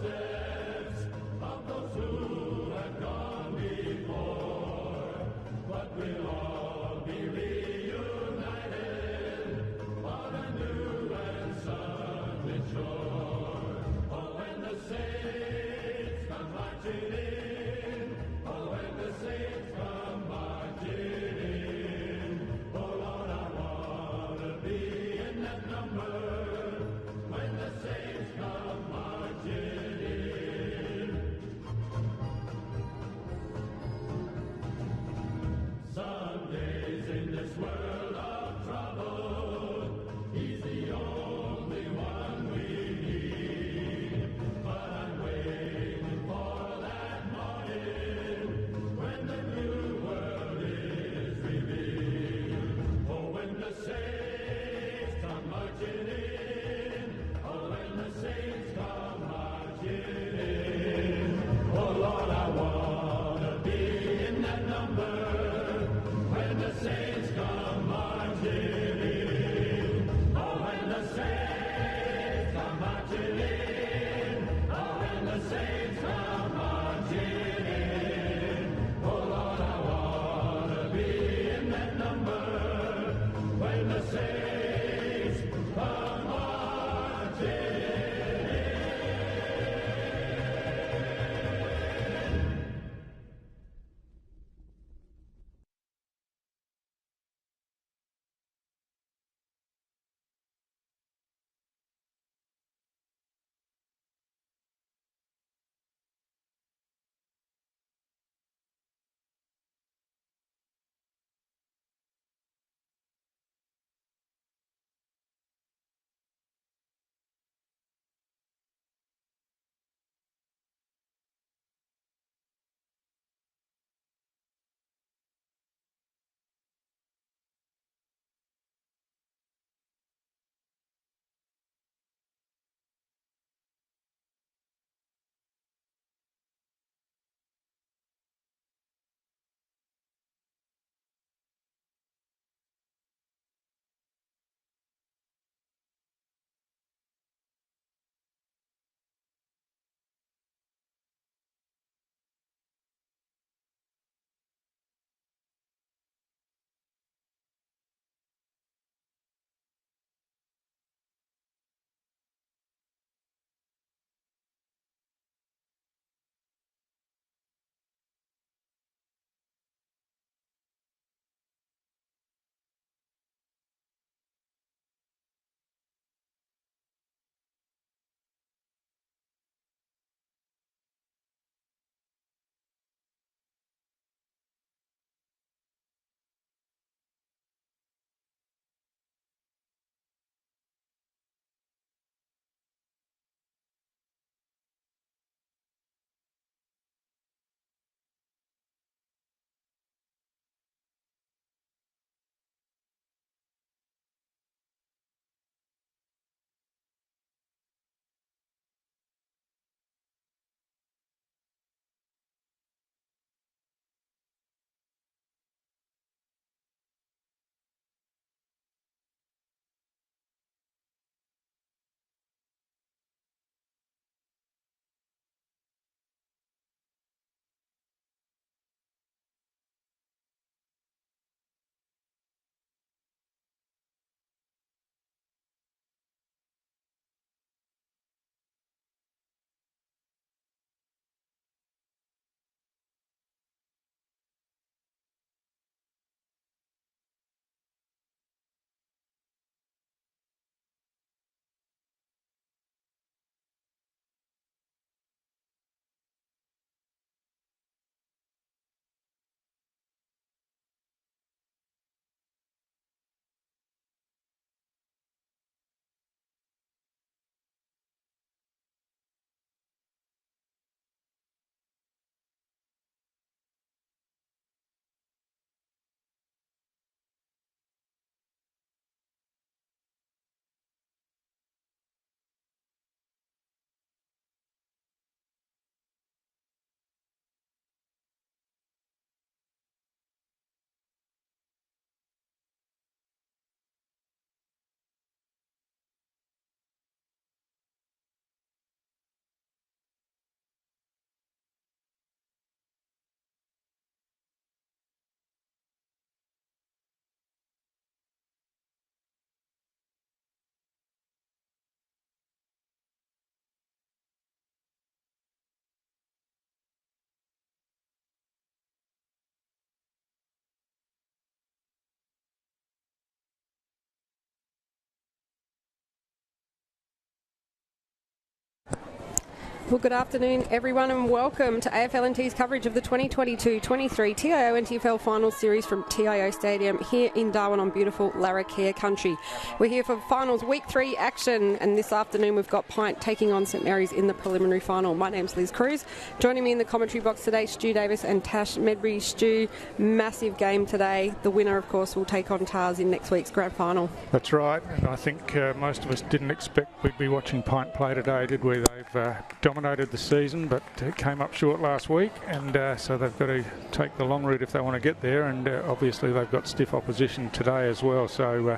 footsteps of those who have gone before, but we'll all be reunited on a new and sunlit shore. Oh, when the saints come marching in, oh, when the saints come marching in, oh, Lord, I want to be in that number when the saints come marching in. Some days in this world of trouble, He's the only one we need. But I'm waiting for that morning when the new world is revealed. Oh, when the saints come marching in, oh, when the saints come marching in, oh, Lord, I want to be in that number when the saints come marching in. Oh, when the saints come marching in, oh, when the saints come marching in, oh, Lord, I want to be in that number when the saints come marching. Well, good afternoon, everyone, and welcome to AFL&T's coverage of the 2022-23 TIO NTFL Finals Series from TIO Stadium here in Darwin on beautiful Larrakia country. We're here for Finals Week 3 action, and this afternoon we've got PINT taking on St Mary's in the preliminary final. My name's Liz Cruz. Joining me in the commentary box today, Stu Davis and Tash Medbury. Stu, massive game today. The winner, of course, will take on Tars in next week's grand final. That's right, and I think most of us didn't expect we'd be watching PINT play today, did we? They've dominated the season, but it came up short last week, and so they've got to take the long route if they want to get there, and obviously they've got stiff opposition today as well, so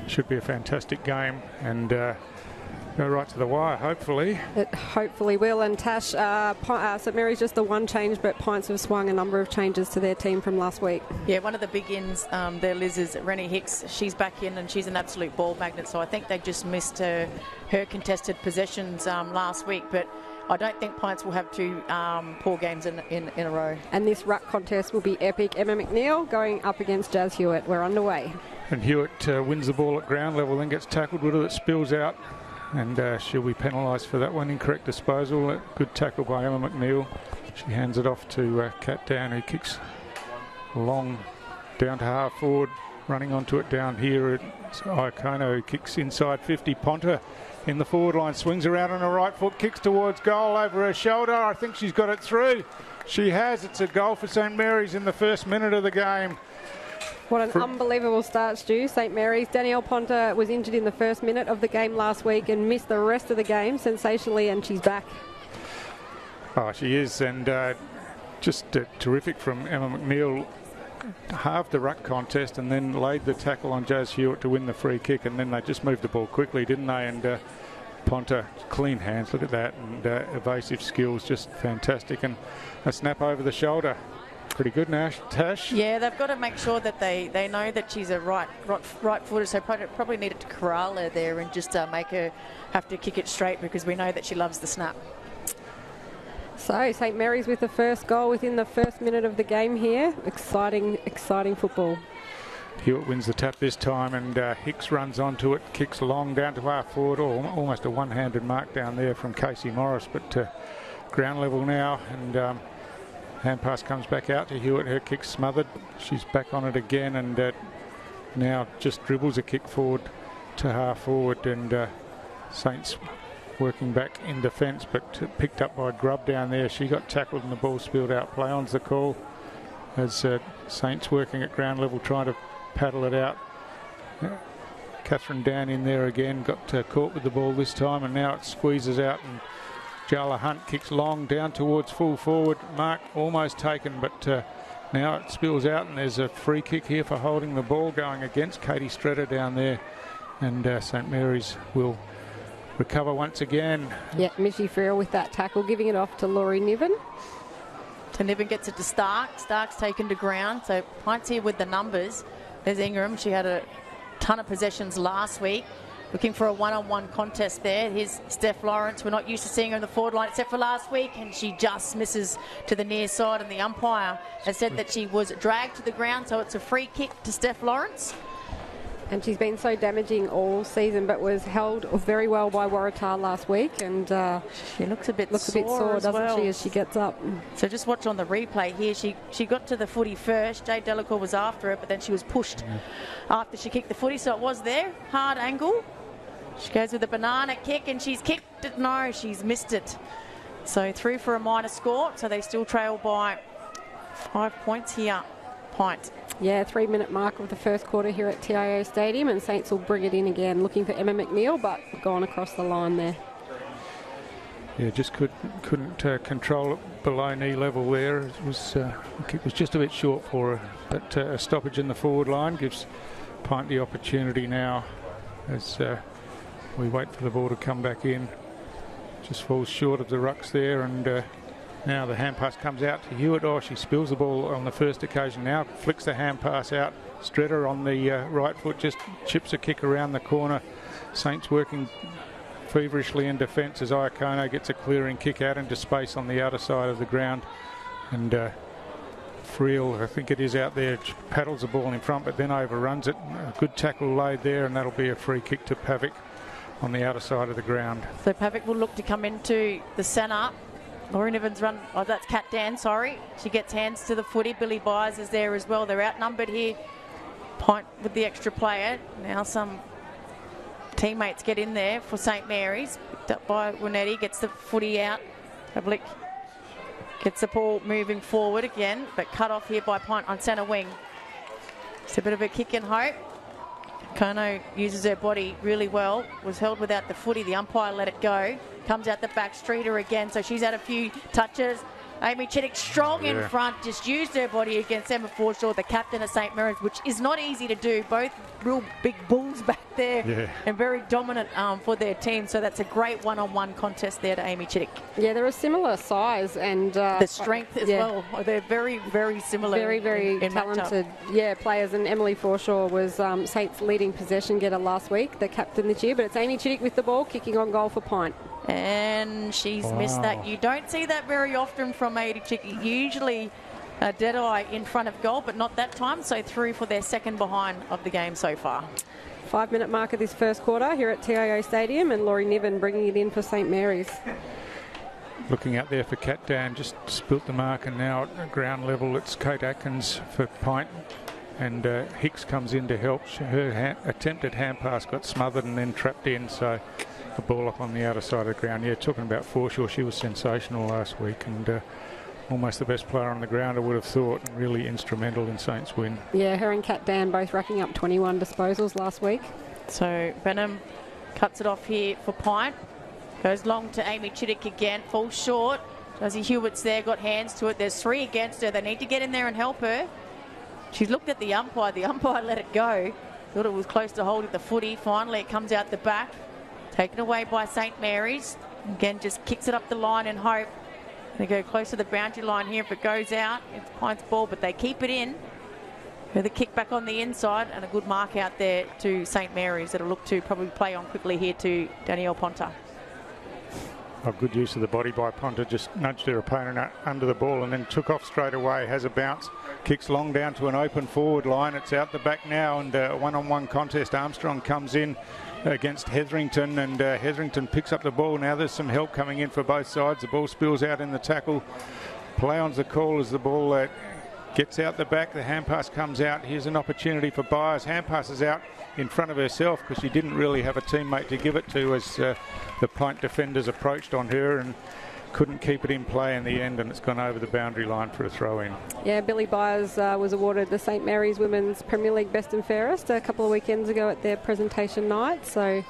should be a fantastic game, and go right to the wire, hopefully. It hopefully will. And Tash, St Mary's just the one change, but PINTs have swung a number of changes to their team from last week. Yeah, one of the big ins there, Liz, is Rennie Hicks. She's back in and she's an absolute ball magnet, so I think they just missed her contested possessions last week, but I don't think PINTs will have two poor games in a row. And this ruck contest will be epic. Emma McNeil going up against Jazz Hewitt. We're underway. And Hewitt wins the ball at ground level, then gets tackled with it, it spills out, and she'll be penalised for that one. Incorrect disposal. Good tackle by Emma McNeil. She hands it off to Kat Dan, who kicks long down to half forward, running onto it down here. It's Iacono who kicks inside 50. Ponta in the forward line, swings around on her right foot, kicks towards goal over her shoulder. I think she's got it through. She has. It's a goal for St Mary's in the first minute of the game. What an unbelievable start, Stu. St Mary's. Danielle Ponta was injured in the first minute of the game last week and missed the rest of the game sensationally, and she's back. Oh, she is, and just terrific from Emma McNeil. Halved the ruck contest and then laid the tackle on Jazz Hewitt to win the free kick, and then they just moved the ball quickly, didn't they? And Ponta, clean hands, look at that, and evasive skills, just fantastic, and a snap over the shoulder. Pretty good, Tash. Yeah, they've got to make sure that they know that she's a right footer, so probably needed to corral her there and just make her have to kick it straight, because we know that she loves the snap. So St Mary's with the first goal within the first minute of the game here. Exciting football. Hewitt wins the tap this time, and Hicks runs onto it, kicks long down to half forward. Almost a one-handed mark down there from Casey Morris, but ground level now, and hand pass comes back out to Hewitt. Her kick's smothered. She's back on it again, and now just dribbles a kick forward to half forward, and Saints working back in defence, but picked up by Grubb down there. She got tackled and the ball spilled out. Play on's the call, as Saints working at ground level trying to paddle it out. Catherine Dan in there again, got caught with the ball this time, and now it squeezes out, and Jala Hunt kicks long down towards full forward. Mark almost taken, but now it spills out, and there's a free kick here for holding the ball going against Katie Stretter down there, and St Mary's will recover once again. Yeah, Missy Farrell with that tackle, giving it off to Laurie Niven. So Niven gets it to Stark. Stark's taken to ground. So PINT's here with the numbers. There's Ingram. She had a ton of possessions last week. Looking for a one-on-one contest there. Here's Steph Lawrence. We're not used to seeing her in the forward line except for last week, and she just misses to the near side, and the umpire has said that she was dragged to the ground, so it's a free kick to Steph Lawrence. And she's been so damaging all season, but was held very well by Waratah last week, and she looks a bit sore, doesn't she, as she gets up. So just watch on the replay here. She got to the footy first. Jade Delacour was after it, but then she was pushed after she kicked the footy, so it was there. Hard angle. She goes with a banana kick, and she's kicked it. No, she's missed it. So through for a minor score, so they still trail by 5 points here. PINT. Yeah, 3-minute mark of the first quarter here at TIO Stadium, and Saints will bring it in again, looking for Emma McNeil, but gone across the line there. Yeah, just couldn't control it below knee level there. It was the kick was just a bit short for her, but a stoppage in the forward line gives PINT the opportunity now, as we wait for the ball to come back in. Just falls short of the rucks there, and now the hand pass comes out to Hewitt. Oh, she spills the ball on the first occasion. Now flicks the hand pass out. Stretter on the right foot just chips a kick around the corner. Saints working feverishly in defence as Iacono gets a clearing kick out into space on the outer side of the ground. And Friel, I think it is out there, paddles the ball in front but then overruns it. A good tackle laid there, and that'll be a free kick to Pavic. on the outer side of the ground. So Pavic will look to come into the centre. Laurie Niven's run, oh, that's Kat Dan, sorry. She gets hands to the footy. Billy Byers is there as well. They're outnumbered here. Point with the extra player. Now some teammates get in there for St Mary's. Picked up by Winetti, gets the footy out. Public gets the ball moving forward again, but cut off here by Pint on centre wing. It's a bit of a kick and hope. Kono uses her body really well. Was held without the footy. The umpire let it go. Comes out the back, Streeter again. So she's had a few touches. Amy Chittick strong in front. Just used her body against Emma Forshaw, the captain of St Mary's, which is not easy to do. Both real big bulls back there and very dominant for their team. So that's a great one-on-one contest there to Amy Chittick. Yeah, they're a similar size and the strength as well. They're very, very similar. Very, very talented players. And Emily Forshaw was Saints' leading possession getter last week, the captain this year. But it's Amy Chittick with the ball, kicking on goal for Pint. And she's missed that. You don't see that very often from Amy Chittick. Usually a dead eye in front of goal, but not that time. So through for their second behind of the game so far. 5-minute mark of this first quarter here at TIO Stadium, and Laurie Niven bringing it in for St Mary's. Looking out there for Kat Dan, just spilt the mark, and now at ground level it's Kate Atkins for Pint, and Hicks comes in to help. Her attempted hand pass got smothered and then trapped in, so the ball up on the outer side of the ground. Yeah, talking about Forshaw, she was sensational last week and almost the best player on the ground, I would have thought, and really instrumental in Saints' win. Yeah, her and Kat Dan both racking up 21 disposals last week. So Benham cuts it off here for Pint. Goes long to Amy Chittick again, falls short. Josie Hewitt's there, got hands to it. There's 3 against her. They need to get in there and help her. She's looked at the umpire. The umpire let it go. Thought it was close to holding the footy. Finally, it comes out the back. Taken away by St Mary's. Again, just kicks it up the line and hope. They go close to the boundary line here. If it goes out, it's Pint's ball, but they keep it in. With a kick back on the inside and a good mark out there to St Mary's that'll look to probably play on quickly here to Danielle Ponta. Oh, good use of the body by Ponta, just nudged her opponent under the ball and then took off straight away, has a bounce, kicks long down to an open forward line. It's out the back now, and one-on-one contest. Armstrong comes in against Hetherington, and Hetherington picks up the ball. Now there's some help coming in for both sides. The ball spills out in the tackle. Play on's the call as the ball gets out the back. The hand pass comes out. Here's an opportunity for Byers. Hand pass is out in front of herself because she didn't really have a teammate to give it to as the Pint defenders approached on her and couldn't keep it in play in the end, and it's gone over the boundary line for a throw-in. Yeah, Billy Byers was awarded the St Mary's Women's Premier League Best and Fairest a couple of weekends ago at their presentation night. So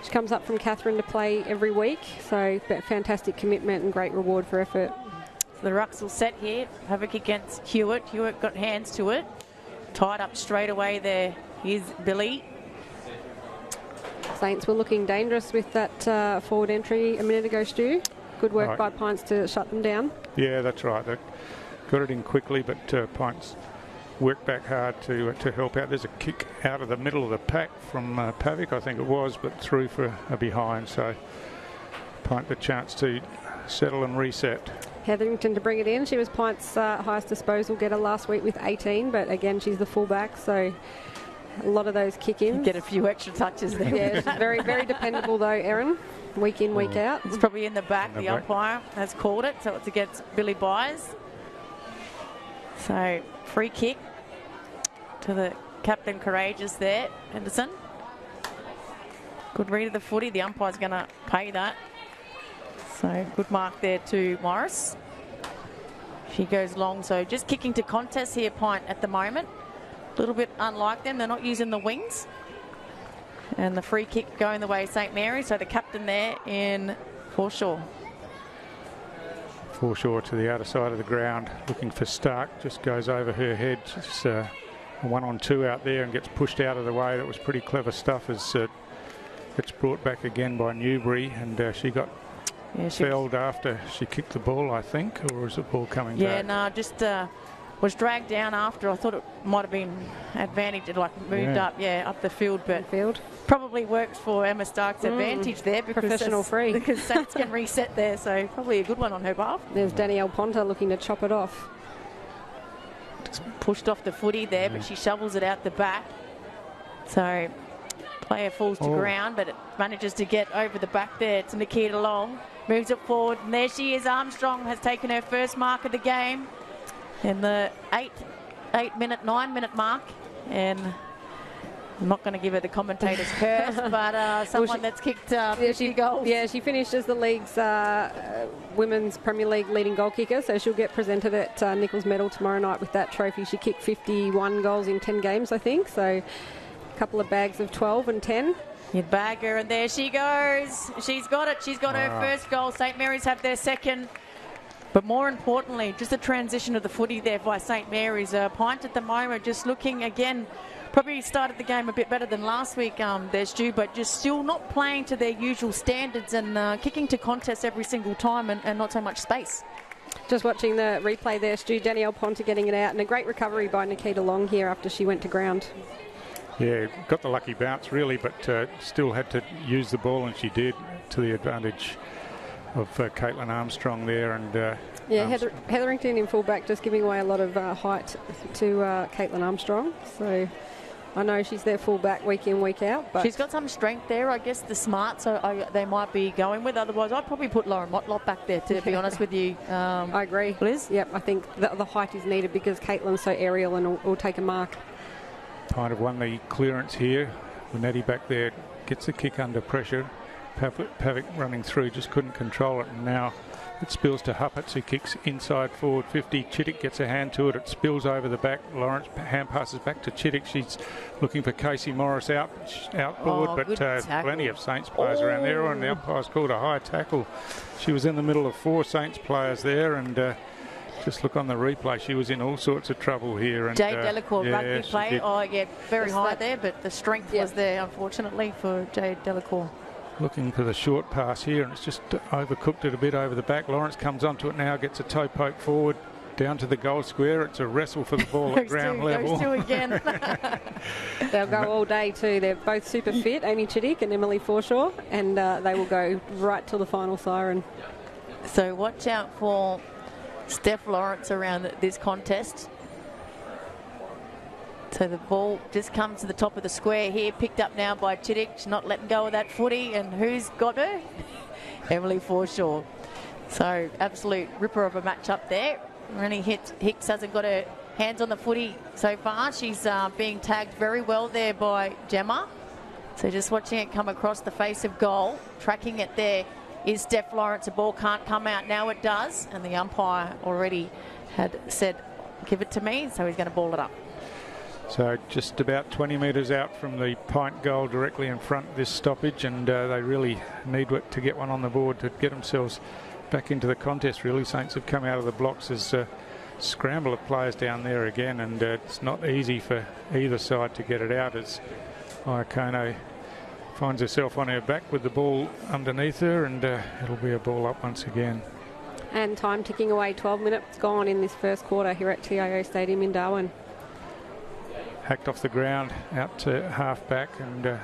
she comes up from Catherine to play every week. So fantastic commitment and great reward for effort. So the rucks will set here. Havoc against Hewitt. Hewitt got hands to it. Tied up straight away there. Here's Billy. Saints were looking dangerous with that forward entry a minute ago, Stu. Good work by Pints to shut them down. Yeah, that's right. They got it in quickly, but Pints worked back hard to help out. There's a kick out of the middle of the pack from Pavic, I think it was, but through for a behind. So Pint the chance to settle and reset. Hetherington to bring it in. She was Pint's highest disposal getter last week with 18, but again, she's the fullback, so a lot of those kick-ins. Get a few extra touches there. Yeah, she's very, very dependable though, Erin. Week in, week out. It's probably in the back. The umpire has called it, so it's against Billy Byers. So free kick to the captain Courageous there, Henderson. Good read of the footy. The umpire's going to pay that. So good mark there to Morris. She goes long, so just kicking to contest here, Pint at the moment. A little bit unlike them. They're not using the wings. And the free kick going the way of St Mary's. So the captain there in Forshaw. Forshaw to the outer side of the ground, looking for Stark. Just goes over her head. Just a 1-on-2 out there and gets pushed out of the way. That was pretty clever stuff as it's brought back again by Newbury. And she got felled after she kicked the ball, I think. Or was the ball coming back? Yeah, no, just was dragged down after. I thought it might have been advantage, like moved up the field, but probably works for Emma Stark's advantage there because professional free. Because Saints can reset there, so probably a good one on her behalf. There's Danielle Ponta looking to chop it off. Just pushed off the footy there, but she shovels it out the back. So player falls to ground, but it manages to get over the back there. It's Nikita Long. Moves it forward, and there she is. Armstrong has taken her first mark of the game in the 9-minute mark. And I'm not going to give her the commentator's curse, but someone that's kicked 50 goals. Yeah, she finished as the league's Women's Premier League leading goal kicker, so she'll get presented at Nichols Medal tomorrow night with that trophy. She kicked 51 goals in 10 games, I think, so a couple of bags of 12 and 10. You bag her, and there she goes. She's got it. She's got her first goal. St. Mary's have their second. But more importantly, just the transition of the footy there by St. Mary's. PINT at the moment just looking again, probably started the game a bit better than last week, there, Stu, but just still not playing to their usual standards and kicking to contests every single time and not so much space. Just watching the replay there, Stu, Danielle Ponta getting it out, and a great recovery by Nikita Long here after she went to ground. Yeah, got the lucky bounce really, but still had to use the ball, and she did, to the advantage of Caitlin Armstrong there. And yeah, Hetherington in fullback, just giving away a lot of height to Caitlin Armstrong. So I know she's their fullback week in, week out. But she's got some strength there. I guess the smarts they might be going with. Otherwise, I'd probably put Lauren Motlop back there, to be honest with you. I agree. Liz? Yep, I think the height is needed because Caitlin's so aerial and will take a mark. PINT have won the clearance here. Bonetti back there gets the kick under pressure. Pavic running through, just couldn't control it, and now it spills to Huppets, who kicks inside forward 50. Chittick gets a hand to it. It spills over the back. Lawrence hand passes back to Chittick. She's looking for Casey Morris outboard, but plenty of Saints players around there, and the umpire's called a high tackle. She was in the middle of 4 Saints players there, and just look on the replay, she was in all sorts of trouble here. And Jade Delacour, rugby play. Oh, yeah, very high there, but the strength was there, unfortunately, for Jade Delacour. Looking for the short pass here, and it's just overcooked it a bit over the back. Lawrence comes onto it now, gets a toe poke forward, down to the goal square. It's a wrestle for the ball at ground level. Goes to again. They'll go all day too. They're both super fit, Amy Chittick and Emily Forshaw, and they will go right till the final siren. So watch out for Steph Lawrence around this contest. So the ball just comes to the top of the square here, picked up now by Chittick. She's not letting go of that footy, and who's got her? Emily Forshaw. So absolute ripper of a match up there. Really Hicks hasn't got her hands on the footy so far. She's being tagged very well there by Gemma. So just watching it come across the face of goal, tracking it there is Steph Lawrence. The ball can't come out. Now it does, and the umpire already had said, give it to me, so he's going to ball it up. So just about 20 metres out from the PINT goal, directly in front of this stoppage, and they really need to get one on the board to get themselves back into the contest, really. Saints have come out of the blocks as a scramble of players down there again, and it's not easy for either side to get it out as Iacono finds herself on her back with the ball underneath her, and it'll be a ball up once again. And time ticking away, 12 minutes gone in this first quarter here at TIO Stadium in Darwin. Hacked off the ground out to half back, and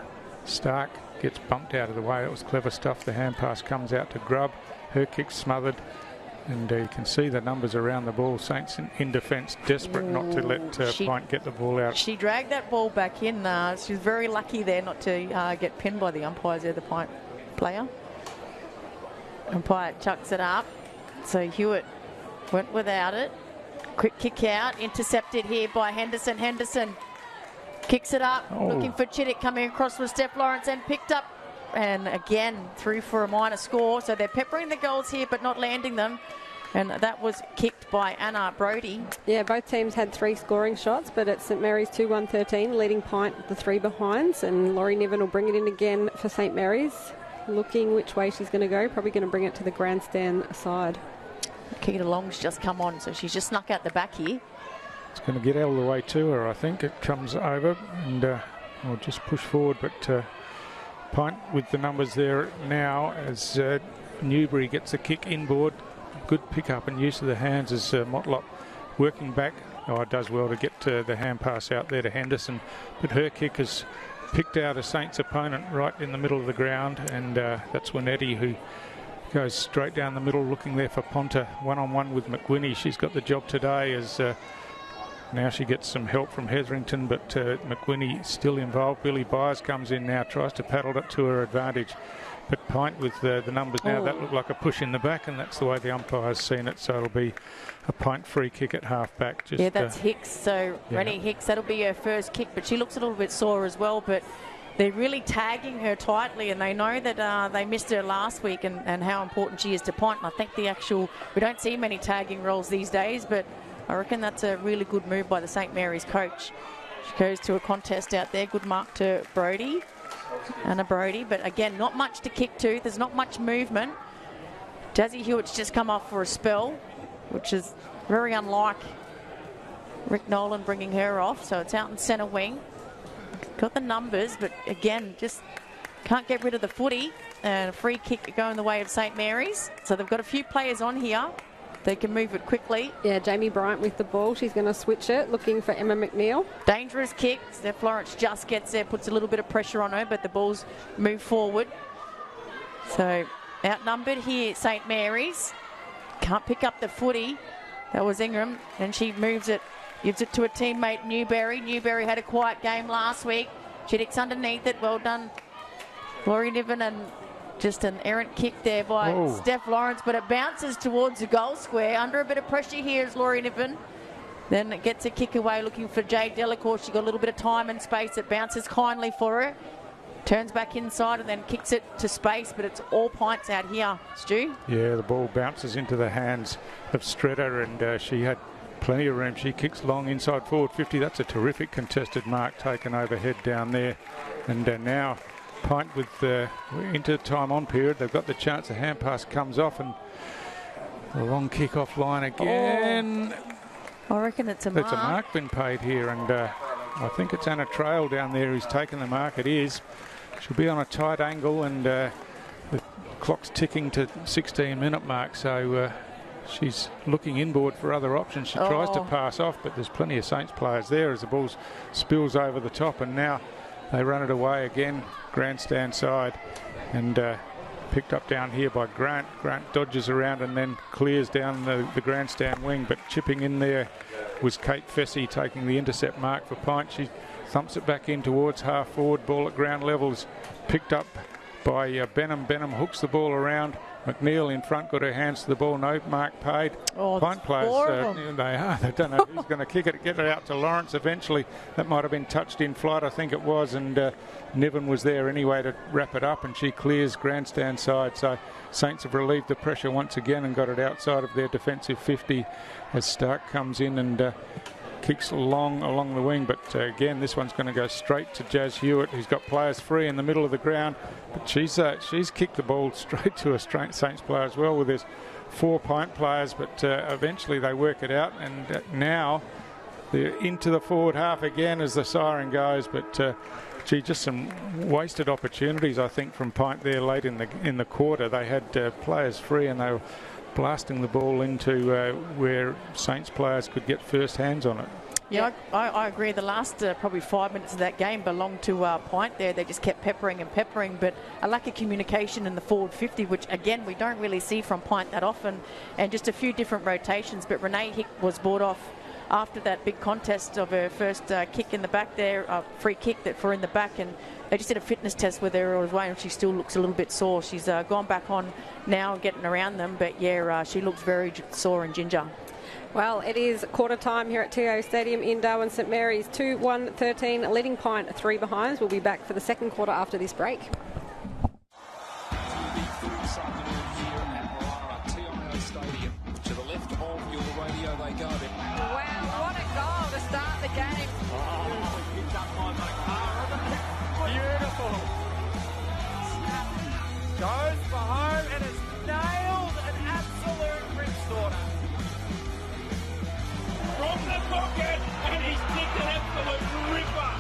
Stark gets bumped out of the way. It was clever stuff. The hand pass comes out to Grubb. Her kick smothered, and you can see the numbers around the ball. Saints in defence, desperate not to let PINT get the ball out. She dragged that ball back in. She was very lucky there not to get pinned by the umpires there, the PINT player. Umpire chucks it up. So Hewitt went without it. Quick kick out, intercepted here by Henderson. Henderson kicks it up, looking for Chittick, coming across with Steph Lawrence, and picked up, and again through for a minor score. So they're peppering the goals here but not landing them, and that was kicked by Anna Brody. Yeah, both teams had 3 scoring shots, but it's St Mary's 2-1-13, leading PINT the 3 behinds, and Laurie Niven will bring it in again for St Mary's, looking which way she's going to go, probably going to bring it to the grandstand side. Nikita Long's just come on, so she's just snuck out the back here. It's going to get all the way to her, I think. It comes over, and we'll just push forward, but PINT with the numbers there now as Newbury gets the kick inboard. Good pick up and use of the hands as Motlop working back. It does well to get the hand pass out there to Henderson, but her kick has picked out a Saints opponent right in the middle of the ground, and that's Winetti, who goes straight down the middle, looking there for Ponta, one-on-one with McGuinney. She's got the job today as Now she gets some help from Hetherington, but McWhinney still involved. Billy Byers comes in now, tries to paddle it to her advantage. But Pint with the numbers now, that looked like a push in the back, and that's the way the umpire's seen it. So it'll be a Pint free kick at half-back. Yeah, that's Hicks. So Rennie Hicks, that'll be her first kick, but she looks a little bit sore as well. But they're really tagging her tightly, and they know that they missed her last week and how important she is to Pint. And I think we don't see many tagging roles these days, but I reckon that's a really good move by the St. Mary's coach. She goes to a contest out there. Good mark to Brody. Anna Brody, but again, not much to kick to. There's not much movement. Jazzy Hewitt's just come off for a spell, which is very unlike Rick Nolan bringing her off. So it's out in centre wing. Got the numbers, but again, just can't get rid of the footy. And a free kick going the way of St. Mary's. So they've got a few players on here. They can move it quickly. Yeah, Jamie Bryant with the ball. She's going to switch it, looking for Emma McNeil. Dangerous kick. Steph Lawrence just gets there, puts a little bit of pressure on her, but the ball's moved forward. So outnumbered here, St. Mary's. Can't pick up the footy. That was Ingram, and she moves it, gives it to a teammate, Newberry. Newberry had a quiet game last week. Chittick's underneath it. Well done, Laurie Niven, and just an errant kick there by Steph Lawrence, but it bounces towards the goal square. Under a bit of pressure here is Laurie Niven. Then it gets a kick away looking for Jade Delacour. She got a little bit of time and space. It bounces kindly for her. Turns back inside and then kicks it to space, but it's all Pints out here, Stu. Yeah, the ball bounces into the hands of Stretter, and she had plenty of room. She kicks long inside forward 50. That's a terrific contested mark taken overhead down there. And now Pint with into time on period. They've got the chance. The hand pass comes off, and the long kick off line again. I reckon it's a mark. It's a mark been paid here, and I think it's Anna Trail down there who's taken the mark. It is. She'll be on a tight angle, and the clock's ticking to 16-minute mark, so she's looking inboard for other options. She tries to pass off, but there's plenty of Saints players there as the ball spills over the top, and now they run it away again, grandstand side, and picked up down here by Grant. Grant dodges around and then clears down the grandstand wing, but chipping in there was Kate Fessy taking the intercept mark for Pint. She thumps it back in towards half forward. Ball at ground levels, picked up by Benham. Benham hooks the ball around. McNeil in front, got her hands to the ball, no mark paid. Pint players, they don't know who's going to kick it, get it out to Lawrence eventually. That might have been touched in flight, I think it was, and Niven was there anyway to wrap it up, and she clears grandstand side. So Saints have relieved the pressure once again and got it outside of their defensive 50 as Stark comes in and kicks long along the wing, but again this one's going to go straight to Jazz Hewitt, who's got players free in the middle of the ground, but she's kicked the ball straight to a straight Saints player as well, with there's 4 Pint players, but eventually they work it out, and now they're into the forward half again as the siren goes, but just some wasted opportunities I think from Pint there late in the quarter. They had players free and they were blasting the ball into where Saints players could get first hands on it. Yeah, I agree. The last probably 5 minutes of that game belonged to Pint there. They just kept peppering, but a lack of communication in the forward 50, which again we don't really see from Pint that often, and just a few different rotations. But Renee Hick was brought off after that big contest of her first kick in the back there, free kick that for in the back, and they just did a fitness test with her as well, and she still looks a little bit sore. She's gone back on now getting around them, but yeah, she looks very sore and ginger. Well, it is quarter time here at TIO Stadium in Darwin. St Mary's 2-1-13, leading Pint 3 behinds. We'll be back for the second quarter after this break. To the left of your radio they go. Wow, what a goal to start the game. Picked up by McCarr. Beautiful. Goes for home and has nailed an absolute rip sorter. From the pocket, and he's kicked an absolute ripper.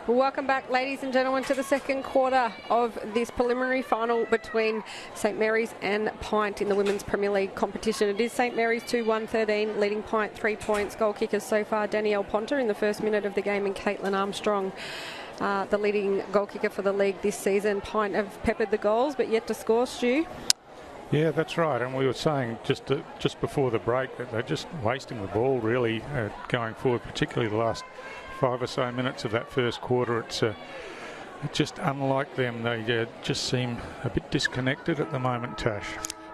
Welcome back, ladies and gentlemen, to the second quarter of this preliminary final between St Mary's and PINT in the Women's Premier League competition. It is St Mary's 2-1-13, leading PINT 3 points. Goal kickers so far, Danielle Ponter in the first minute of the game and Caitlin Armstrong, the leading goal kicker for the league this season. PINT have peppered the goals, but yet to score, Stu. Yeah, that's right. And we were saying just before the break that they're just wasting the ball, really, going forward, particularly the last 5 or so minutes of that first quarter. It's just unlike them. They just seem a bit disconnected at the moment, Tash.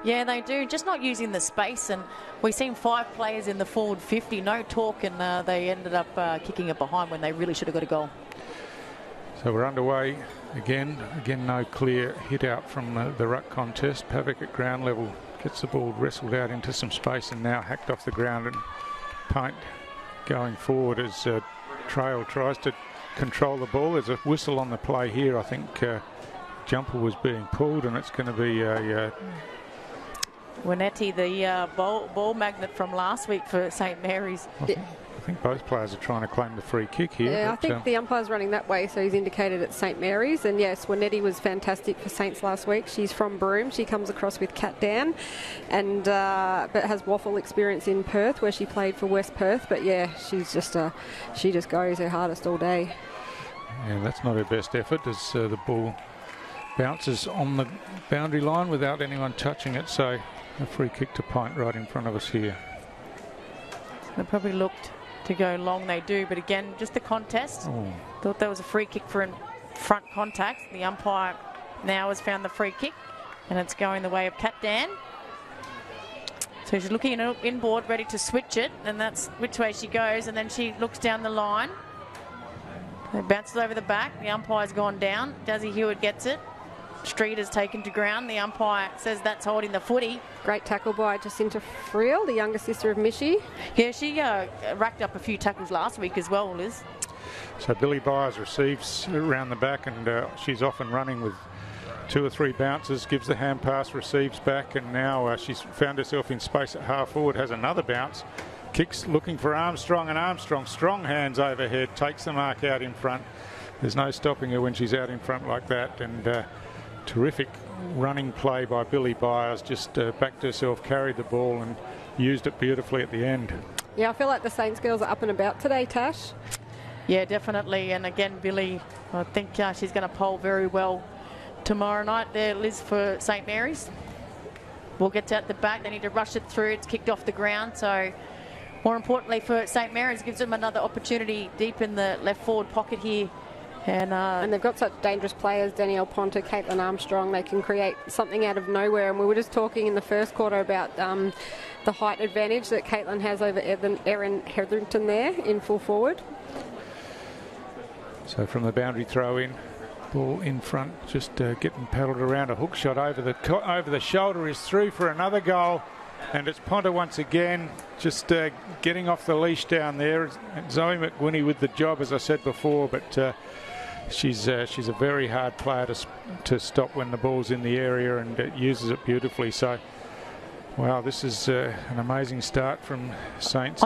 Yeah, they do. Just not using the space. And we've seen 5 players in the forward 50, no talk, and they ended up kicking it behind when they really should have got a goal. So we're underway again. Again, no clear hit out from the ruck contest. Pavic at ground level gets the ball wrestled out into some space and now hacked off the ground. And PINT going forward as Trail tries to control the ball. There's a whistle on the play here. I think jumper was being pulled, and it's going to be a... Winetti, the ball magnet from last week for St Mary's. I think both players are trying to claim the free kick here. Yeah, I think the umpire's running that way, so he's indicated it's St Mary's. And yes, Winetti was fantastic for Saints last week. She's from Broome. She comes across with Cat Dan, and but has waffle experience in Perth, where she played for West Perth. But yeah, she's just she just goes her hardest all day. Yeah, that's not her best effort as the ball bounces on the boundary line without anyone touching it. So a free kick to PINT right in front of us here. They probably looked to go long, they do, but again, just the contest. Thought that was a free kick for in front contact. The umpire now has found the free kick, and it's going the way of Cat Dan. So she's looking inboard, ready to switch it, and that's which way she goes, and then she looks down the line. It bounces over the back. The umpire's gone down. Dazzy Hewitt gets it. Street is taken to ground. The umpire says that's holding the footy. Great tackle by Jacinta Friel, the younger sister of Mishi. Yeah, she racked up a few tackles last week as well, Liz. So Billy Byers receives around the back, and she's off and running with 2 or 3 bounces, gives the hand pass, receives back, and now she's found herself in space at half forward, has another bounce, kicks looking for Armstrong, and Armstrong, strong hands overhead, takes the mark out in front. There's no stopping her when she's out in front like that, and terrific running play by Billy Byers, just backed herself, carried the ball and used it beautifully at the end. Yeah, I feel like the Saints girls are up and about today, Tash. Yeah, definitely. And again, Billy, I think she's going to poll very well tomorrow night there, Liz, for St Mary's. Ball gets out the back. They need to rush it through. It's kicked off the ground. So more importantly for St Mary's, gives them another opportunity deep in the left forward pocket here. And they've got such dangerous players, Danielle Ponter, Caitlin Armstrong. They can create something out of nowhere. And we were just talking in the first quarter about the height advantage that Caitlin has over Erin Hetherington there in full forward. So from the boundary throw in, ball in front, just getting paddled around. A hook shot over the shoulder is through for another goal. And it's Ponter once again, just getting off the leash down there. Zoe McWhinney with the job, as I said before, but she's a very hard player to stop when the ball's in the area, and uses it beautifully. So, wow, this is an amazing start from Saints.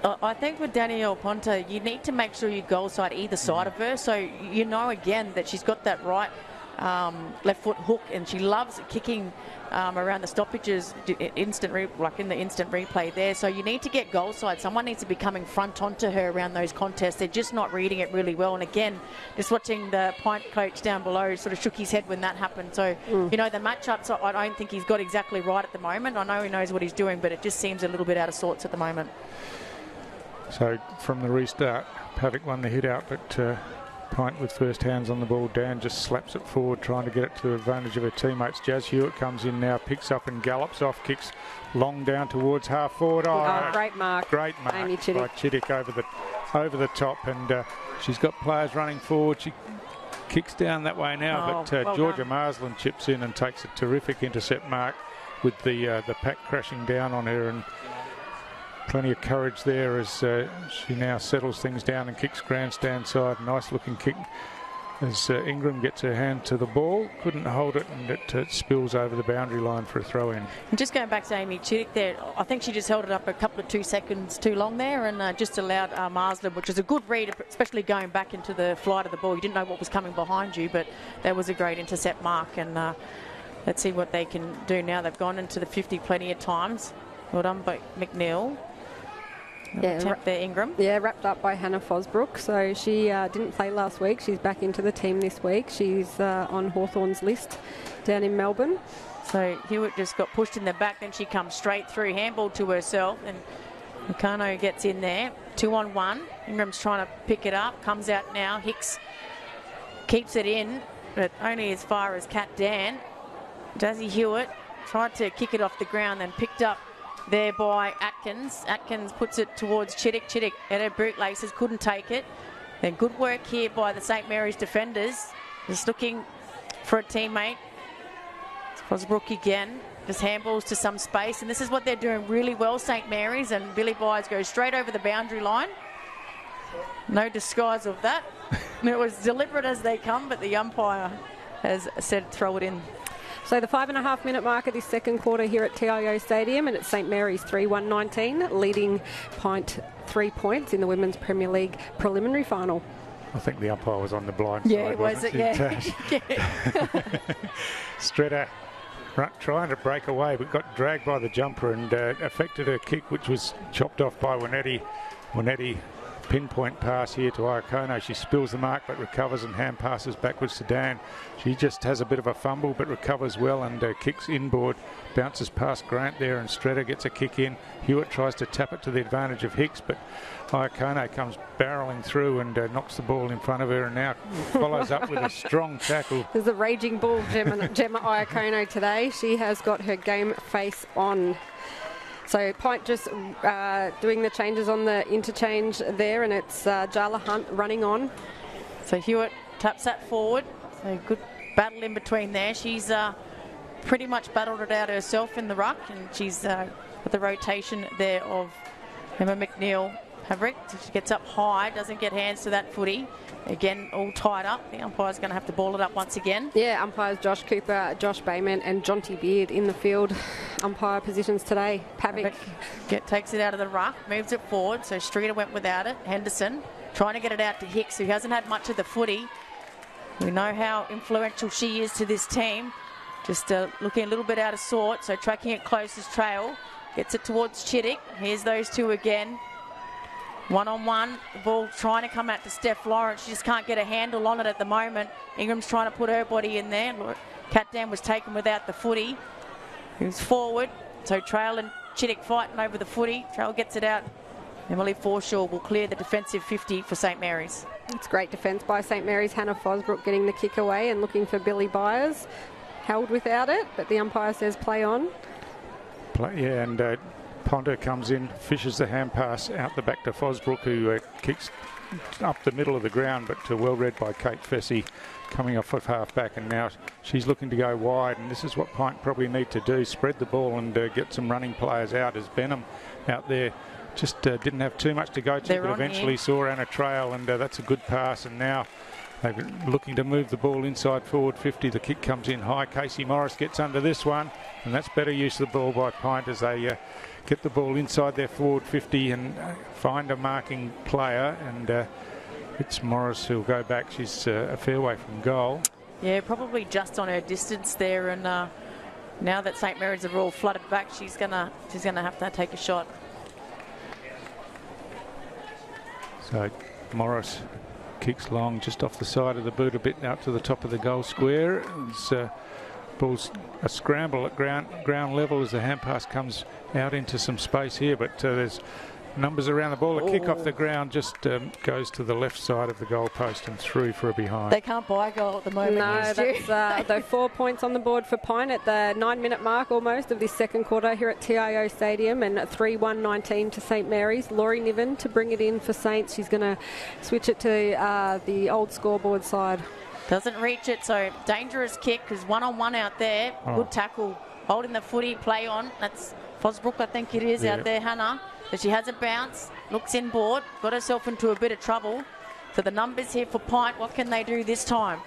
I think with Danielle Ponter, you need to make sure you goal side either side of her. So you know again that she's got that right left foot hook, and she loves kicking around the stoppages, like in the instant replay there. So you need to get goal side. Someone needs to be coming front onto her around those contests. They're just not reading it really well. And again, just watching the PINT coach down below sort of shook his head when that happened. So, you know, the matchups, I don't think he's got exactly right at the moment. I know he knows what he's doing, but it just seems a little bit out of sorts at the moment. So from the restart, Pavic won the hit out, but PINT with first hands on the ball. Dan just slaps it forward, trying to get it to the advantage of her teammates. Jazz Hewitt comes in now, picks up and gallops off, kicks long down towards half forward. Great mark. Great mark Amy by Chittick over the top, and she's got players running forward. She kicks down that way now, but well Georgia done. Marsland chips in and takes a terrific intercept mark with the pack crashing down on her, and plenty of courage there as she now settles things down and kicks grandstand side. Nice looking kick as Ingram gets her hand to the ball, couldn't hold it, and it spills over the boundary line for a throw-in. And just going back to Amy Chittick there, I think she just held it up a couple of 2 seconds too long there, and just allowed Marsden, which is a good read, especially going back into the flight of the ball. You didn't know what was coming behind you, but that was a great intercept mark, and let's see what they can do now. They've gone into the 50 plenty of times. Well done by McNeil. Yeah, there, Ingram. Yeah, wrapped up by Hannah Fosbrook. So she didn't play last week. She's back into the team this week. She's on Hawthorn's list down in Melbourne. So Hewitt just got pushed in the back, then she comes straight through, handball to herself, and Meccano gets in there. 2-on-1. Ingram's trying to pick it up, comes out now. Hicks keeps it in, but only as far as Kat Dan. Dazzy Hewitt tried to kick it off the ground, then picked up there by Atkins. Atkins puts it towards Chittick. Chittick at her bootlaces, couldn't take it. Then good work here by the St Mary's defenders. Just looking for a teammate. Fosbrook again. Just handballs to some space. And this is what they're doing really well, St Mary's. And Billy Byers goes straight over the boundary line. No disguise of that. It was deliberate as they come, but the umpire has said throw it in. So the 5.5-minute mark of this second quarter here at TIO Stadium, and it's St Mary's 3-1-19, leading PINT 3 points in the Women's Premier League preliminary final. I think the umpire was on the blind yeah, side, wasn't it? Yeah. Strader trying to break away, but got dragged by the jumper and affected her kick, which was chopped off by Winetti. Winetti, pinpoint pass here to Iacono. She spills the mark but recovers and hand passes backwards to Dan. She just has a bit of a fumble but recovers well and kicks inboard, bounces past Grant there, and Strader gets a kick in. Hewitt tries to tap it to the advantage of Hicks, but Iacono comes barrelling through and knocks the ball in front of her, and now follows up with a strong tackle. There's a raging bull, Gemma Iacono today. She has got her game face on. So PINT just doing the changes on the interchange there, and it's Jala Hunt running on. So Hewitt taps that forward. So good battle in between there. She's pretty much battled it out herself in the ruck, and she's with the rotation there of Emma McNeil. Haverick, she gets up high, doesn't get hands to that footy. Again, all tied up. The umpire's going to have to ball it up once again. Yeah, umpires Josh Cooper, Josh Bayman and Jonty Beard in the field. Umpire positions today. Pavic takes it out of the ruck, moves it forward. So Streeter went without it. Henderson trying to get it out to Hicks, who hasn't had much of the footy. We know how influential she is to this team. Just looking a little bit out of sort. So tracking it close as Trail. Gets it towards Chittick. Here's those two again. 1-on-1, the ball trying to come out to Steph Lawrence. She just can't get a handle on it at the moment. Ingram's trying to put her body in there. Kat Dan was taken without the footy. Moves forward. So Trail and Chittick fighting over the footy. Trail gets it out. Emily Forshaw will clear the defensive 50 for St Mary's. It's great defence by St Mary's. Hannah Fosbrook getting the kick away and looking for Billy Byers. Held without it, but the umpire says play on. And Ponter comes in, fishes the hand pass out the back to Fosbrook, who kicks up the middle of the ground, but well read by Kate Fessy coming off of half back, and now she's looking to go wide, and this is what PINT probably need to do, spread the ball and get some running players out, as Benham out there just didn't have too much to go to, but eventually saw Anna Trail, and that's a good pass, and now they're looking to move the ball inside forward 50. The kick comes in high. Casey Morris gets under this one, and that's better use of the ball by PINT as they get the ball inside their forward 50 and find a marking player, and it's Morris who'll go back. She's a fair way from goal. Yeah, probably just on her distance there, and now that St Mary's are all flooded back, she's gonna have to take a shot. So Morris kicks long just off the side of the boot a bit out to the top of the goal square. It's ball's a scramble at ground level as the hand pass comes out into some space here, but there's numbers around the ball. A kick off the ground just goes to the left side of the goal post and through for a behind. They can't buy a goal at the moment. No, that's though 4 points on the board for PINT at the 9-minute mark almost of this second quarter here at TIO Stadium, and 3-1-19 to St Mary's. Laurie Niven to bring it in for Saints. She's going to switch it to the old scoreboard side. Doesn't reach it, so dangerous kick because 1-on-1 out there. Good tackle, holding the footy, play on. That's Fosbrook, I think it is, out there, Hannah. But she hasn't bounced, looks inboard, got herself into a bit of trouble. So the numbers here for Pint, what can they do this time?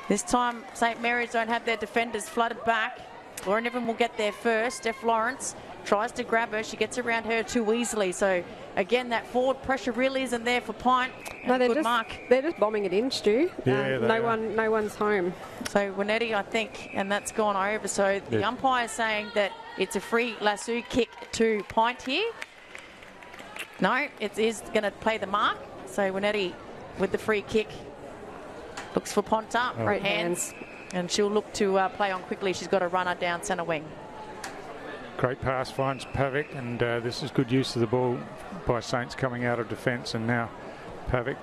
This time, St. Mary's don't have their defenders flooded back. Lauren Niven will get there first. Steph Lawrence tries to grab her. She gets around her too easily. So, again, that forward pressure really isn't there for Pint. No, good mark. They're just bombing it in, Stu. Yeah, no one's home. So, Winetti, I think, and that's gone over. So, the umpire saying that it's a free lasso kick to Pint here. No, it is going to play the mark. So, Winetti with the free kick. Looks for Ponta, Great hands, and she'll look to play on quickly. She's got a runner down centre wing. Great pass finds Pavic, and this is good use of the ball by Saints coming out of defence, and now Pavic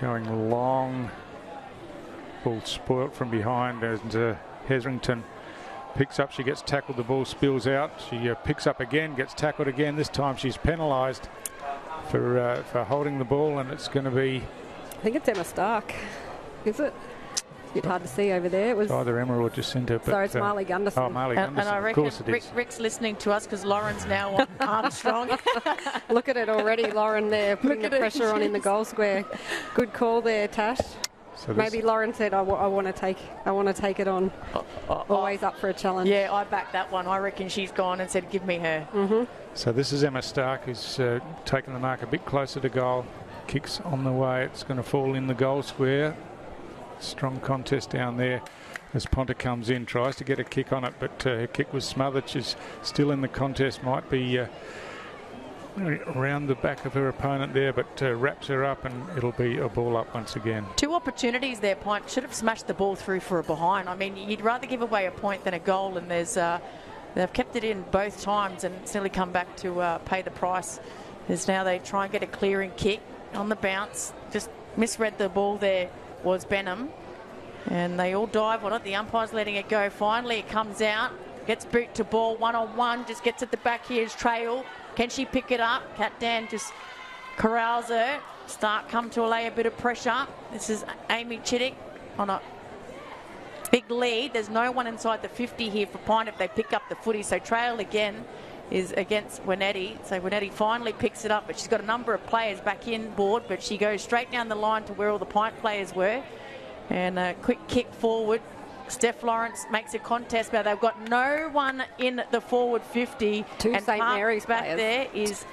going long. Ball spoilt from behind, and Hetherington picks up. She gets tackled, the ball spills out. She picks up again, gets tackled again. This time she's penalised for holding the ball, and it's going to be... I think it's Emma Stark. Is it? It's a bit hard to see over there. It was either Emma or Jacinta. But, so it's Marley Gunderson. Oh, Marley Gunderson, and I reckon of course it is. Rick's listening to us because Lauren's now on Armstrong. Look at it already, Lauren there, putting the pressure on in the goal square. Good call there, Tash. So maybe Lauren said, I want to take it on. Always up for a challenge. Yeah, I backed that one. I reckon she's gone and said, give me her. So this is Emma Stark, who's taken the mark a bit closer to goal. Kicks on the way. It's going to fall in the goal square. Strong contest down there as Ponta comes in, tries to get a kick on it, but her kick was smothered. She's still in the contest, might be around the back of her opponent there, but wraps her up, and it'll be a ball up once again. Two opportunities there. Pint should have smashed the ball through for a behind. I mean, you'd rather give away a point than a goal, and they've kept it in both times and it's nearly come back to pay the price. As now they try and get a clearing kick on the bounce. Just misread the ball there was Benham, and they all dive on it. The umpire's letting it go. Finally it comes out, gets boot to ball, one-on-one, just gets at the back. Here's Trail. Can she pick it up? Kat Dan just corrals her. Stark come to lay a bit of pressure. This is Amy Chittick on a big lead. There's no one inside the 50 here for Pint if they pick up the footy. So Trail again is against Winetti. So Winetti finally picks it up, but she's got a number of players back in board, but she goes straight down the line to where all the Pint players were. And a quick kick forward. Steph Lawrence makes a contest, but they've got no one in the forward 50. Two and St. Mary's back players. there is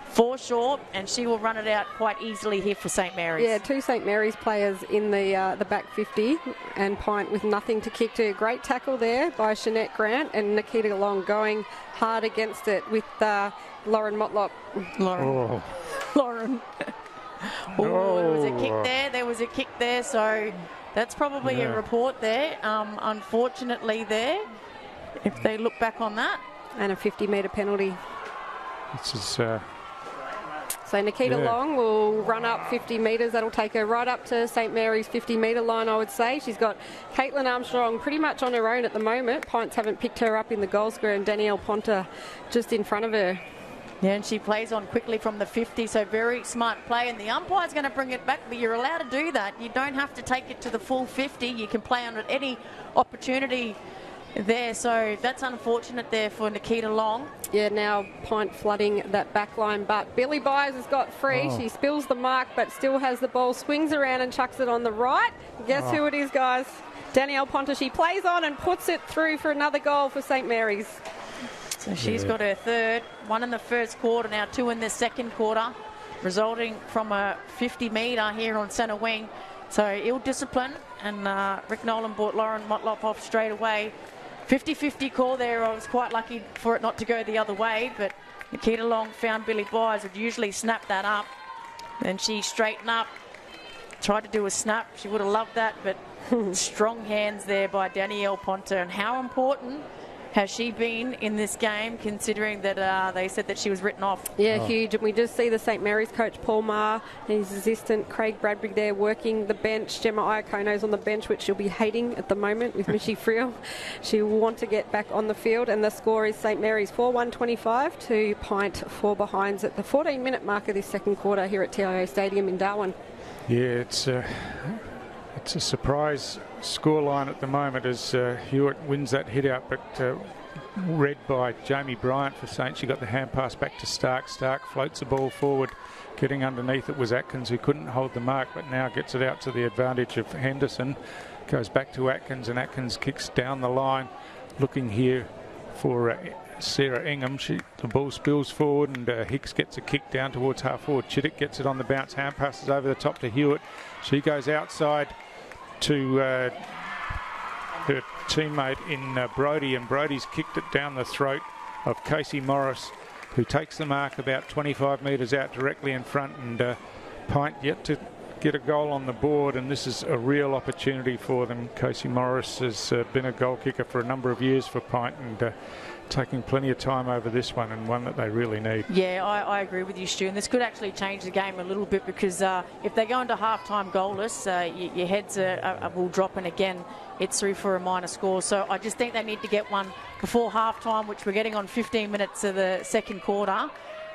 foreshort, and she will run it out quite easily here for St. Mary's. Yeah, two St. Mary's players in the back 50, and Pint with nothing to kick to. Great tackle there by Jeanette Grant, and Nikita Long going hard against it with Lauren Motlop. Lauren. There was a kick there. There was a kick there. So that's probably a report there. Unfortunately there, if they look back on that. And a 50-metre penalty. This is... So Nikita Long will run up 50 metres. That'll take her right up to St. Mary's 50-metre line, I would say. She's got Caitlin Armstrong pretty much on her own at the moment. Pints haven't picked her up in the goal square, and Danielle Ponta just in front of her. Yeah, and she plays on quickly from the 50, so very smart play. And the umpire's going to bring it back, but you're allowed to do that. You don't have to take it to the full 50. You can play on it any opportunity there. So that's unfortunate there for Nikita Long. Yeah, now Pint flooding that back line, but Billy Byers has got free. She spills the mark, but still has the ball, swings around and chucks it on the right. Guess who it is, guys? Danielle Ponta. She plays on and puts it through for another goal for St. Mary's. So she's got her third, one in the first quarter, now two in the second quarter, resulting from a 50-metre here on centre wing. So ill discipline, and Rick Nolan brought Lauren Motlop off straight away. 50-50 call there. I was quite lucky for it not to go the other way, but Nikita Long found Billy Byers, would usually snap that up. Then she straightened up, tried to do a snap. She would have loved that, but strong hands there by Danielle Ponta. And how important has she been in this game, considering that they said that she was written off? Yeah, huge. And we just see the St. Mary's coach, Paul Maher, and his assistant, Craig Bradbury, there working the bench. Gemma Iacono's on the bench, which she'll be hating at the moment with Michie Friel. She will want to get back on the field. And the score is St. Mary's 4-1-25 to Pint 4 behinds at the 14-minute mark of this second quarter here at TIO Stadium in Darwin. Yeah, it's a surprise scoreline at the moment as Hewitt wins that hit out, but read by Jamie Bryant for Saints. She got the hand pass back to Stark. Stark floats the ball forward. Getting underneath it was Atkins, who couldn't hold the mark, but now gets it out to the advantage of Henderson. Goes back to Atkins, and Atkins kicks down the line. Looking here for Sarah Ingham. The ball spills forward, and Hicks gets a kick down towards half forward. Chittick gets it on the bounce. Hand passes over the top to Hewitt. She goes outside to her teammate in Brodie, and Brodie's kicked it down the throat of Casey Morris, who takes the mark about 25 metres out directly in front, and Pint yet to get a goal on the board, and this is a real opportunity for them. Casey Morris has been a goal kicker for a number of years for Pint, and taking plenty of time over this one, and one that they really need. Yeah, I agree with you, Stu, and this could actually change the game a little bit, because if they go into half-time goalless, your heads will drop, and again it's through for a minor score. So I just think they need to get one before half-time, which we're getting on 15 minutes of the second quarter.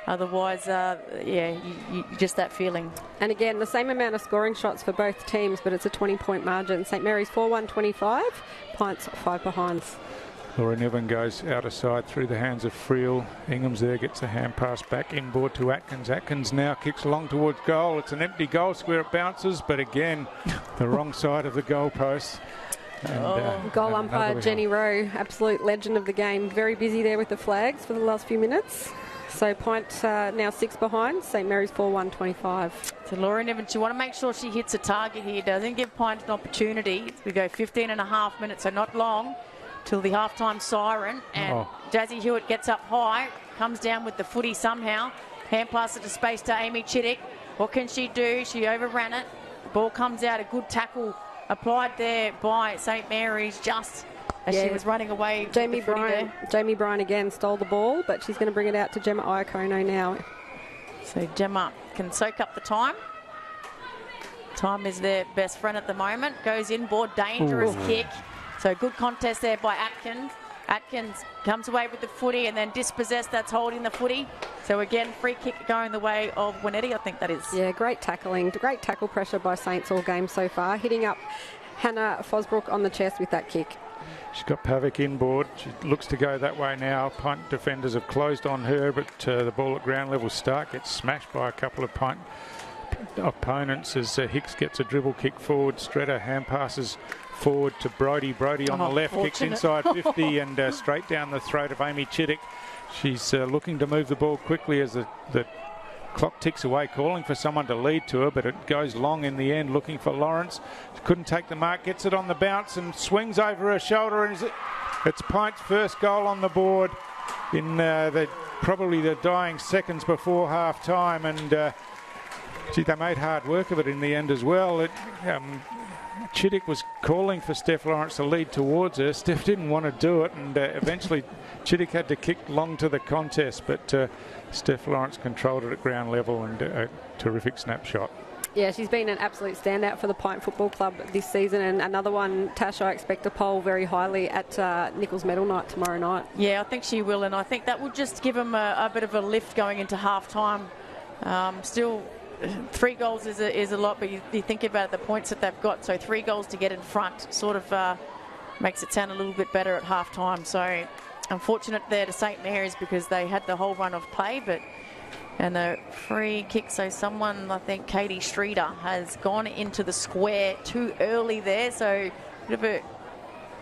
Otherwise, you just that feeling. And again, the same amount of scoring shots for both teams, but it's a 20-point margin. St Mary's 4-1-25, Pints 5 behinds. Laura Niven goes out of side through the hands of Friel. Ingham's there, gets a hand pass back inboard to Atkins. Atkins now kicks along towards goal. It's an empty goal square. It bounces, but again, the wrong side of the goal post. And, goal umpire Jenny Rowe, absolute legend of the game. Very busy there with the flags for the last few minutes. So Pint now 6 behind. St Mary's 4-1-25. So Laura Niven, you want to make sure she hits a target here. Doesn't give Pint an opportunity. We go 15.5 minutes, so not long, till the halftime siren, and Jazzy Hewitt gets up high, comes down with the footy somehow, hand pass it to space to Amy Chittick. What can she do? She overran it. The ball comes out, a good tackle applied there by St Mary's just as she was running away. Jamie Bryan again stole the ball, but she's going to bring it out to Gemma Iacono now. So Gemma can soak up the time. Time is their best friend at the moment. Goes inboard, dangerous kick. So good contest there by Atkins. Atkins comes away with the footy and then dispossessed. That's holding the footy. So again, free kick going the way of Winetti, I think that is. Yeah, great tackling. Great tackle pressure by Saints all game so far. Hitting up Hannah Fosbrook on the chest with that kick. She's got Pavic inboard. She looks to go that way now. Pint defenders have closed on her, but the ball at ground level Stark gets smashed by a couple of Pint opponents as Hicks gets a dribble kick forward. Stratter hand passes forward to Brodie. Brodie on the left, kicks inside 50 and straight down the throat of Amy Chittick. She's looking to move the ball quickly as the clock ticks away, calling for someone to lead to her, but it goes long in the end, looking for Lawrence. Couldn't take the mark, gets it on the bounce and swings over her shoulder, and it's Pint's first goal on the board in probably the dying seconds before half time, and they made hard work of it in the end as well. Chittick was calling for Steph Lawrence to lead towards her. Steph didn't want to do it, and eventually Chittick had to kick long to the contest, but Steph Lawrence controlled it at ground level, and a terrific snapshot. Yeah, she's been an absolute standout for the Pint Football Club this season, and another one, Tash, I expect to poll very highly at Nichols Medal Night tomorrow night. Yeah, I think she will, and I think that will just give them a bit of a lift going into half-time. Still, 3 goals is a lot, but you think about the points that they've got, so 3 goals to get in front sort of makes it sound a little bit better at half-time. So unfortunate there to St Mary's because they had the whole run of play, and a free kick, so someone, I think Katie Streeter, has gone into the square too early there, so a bit of a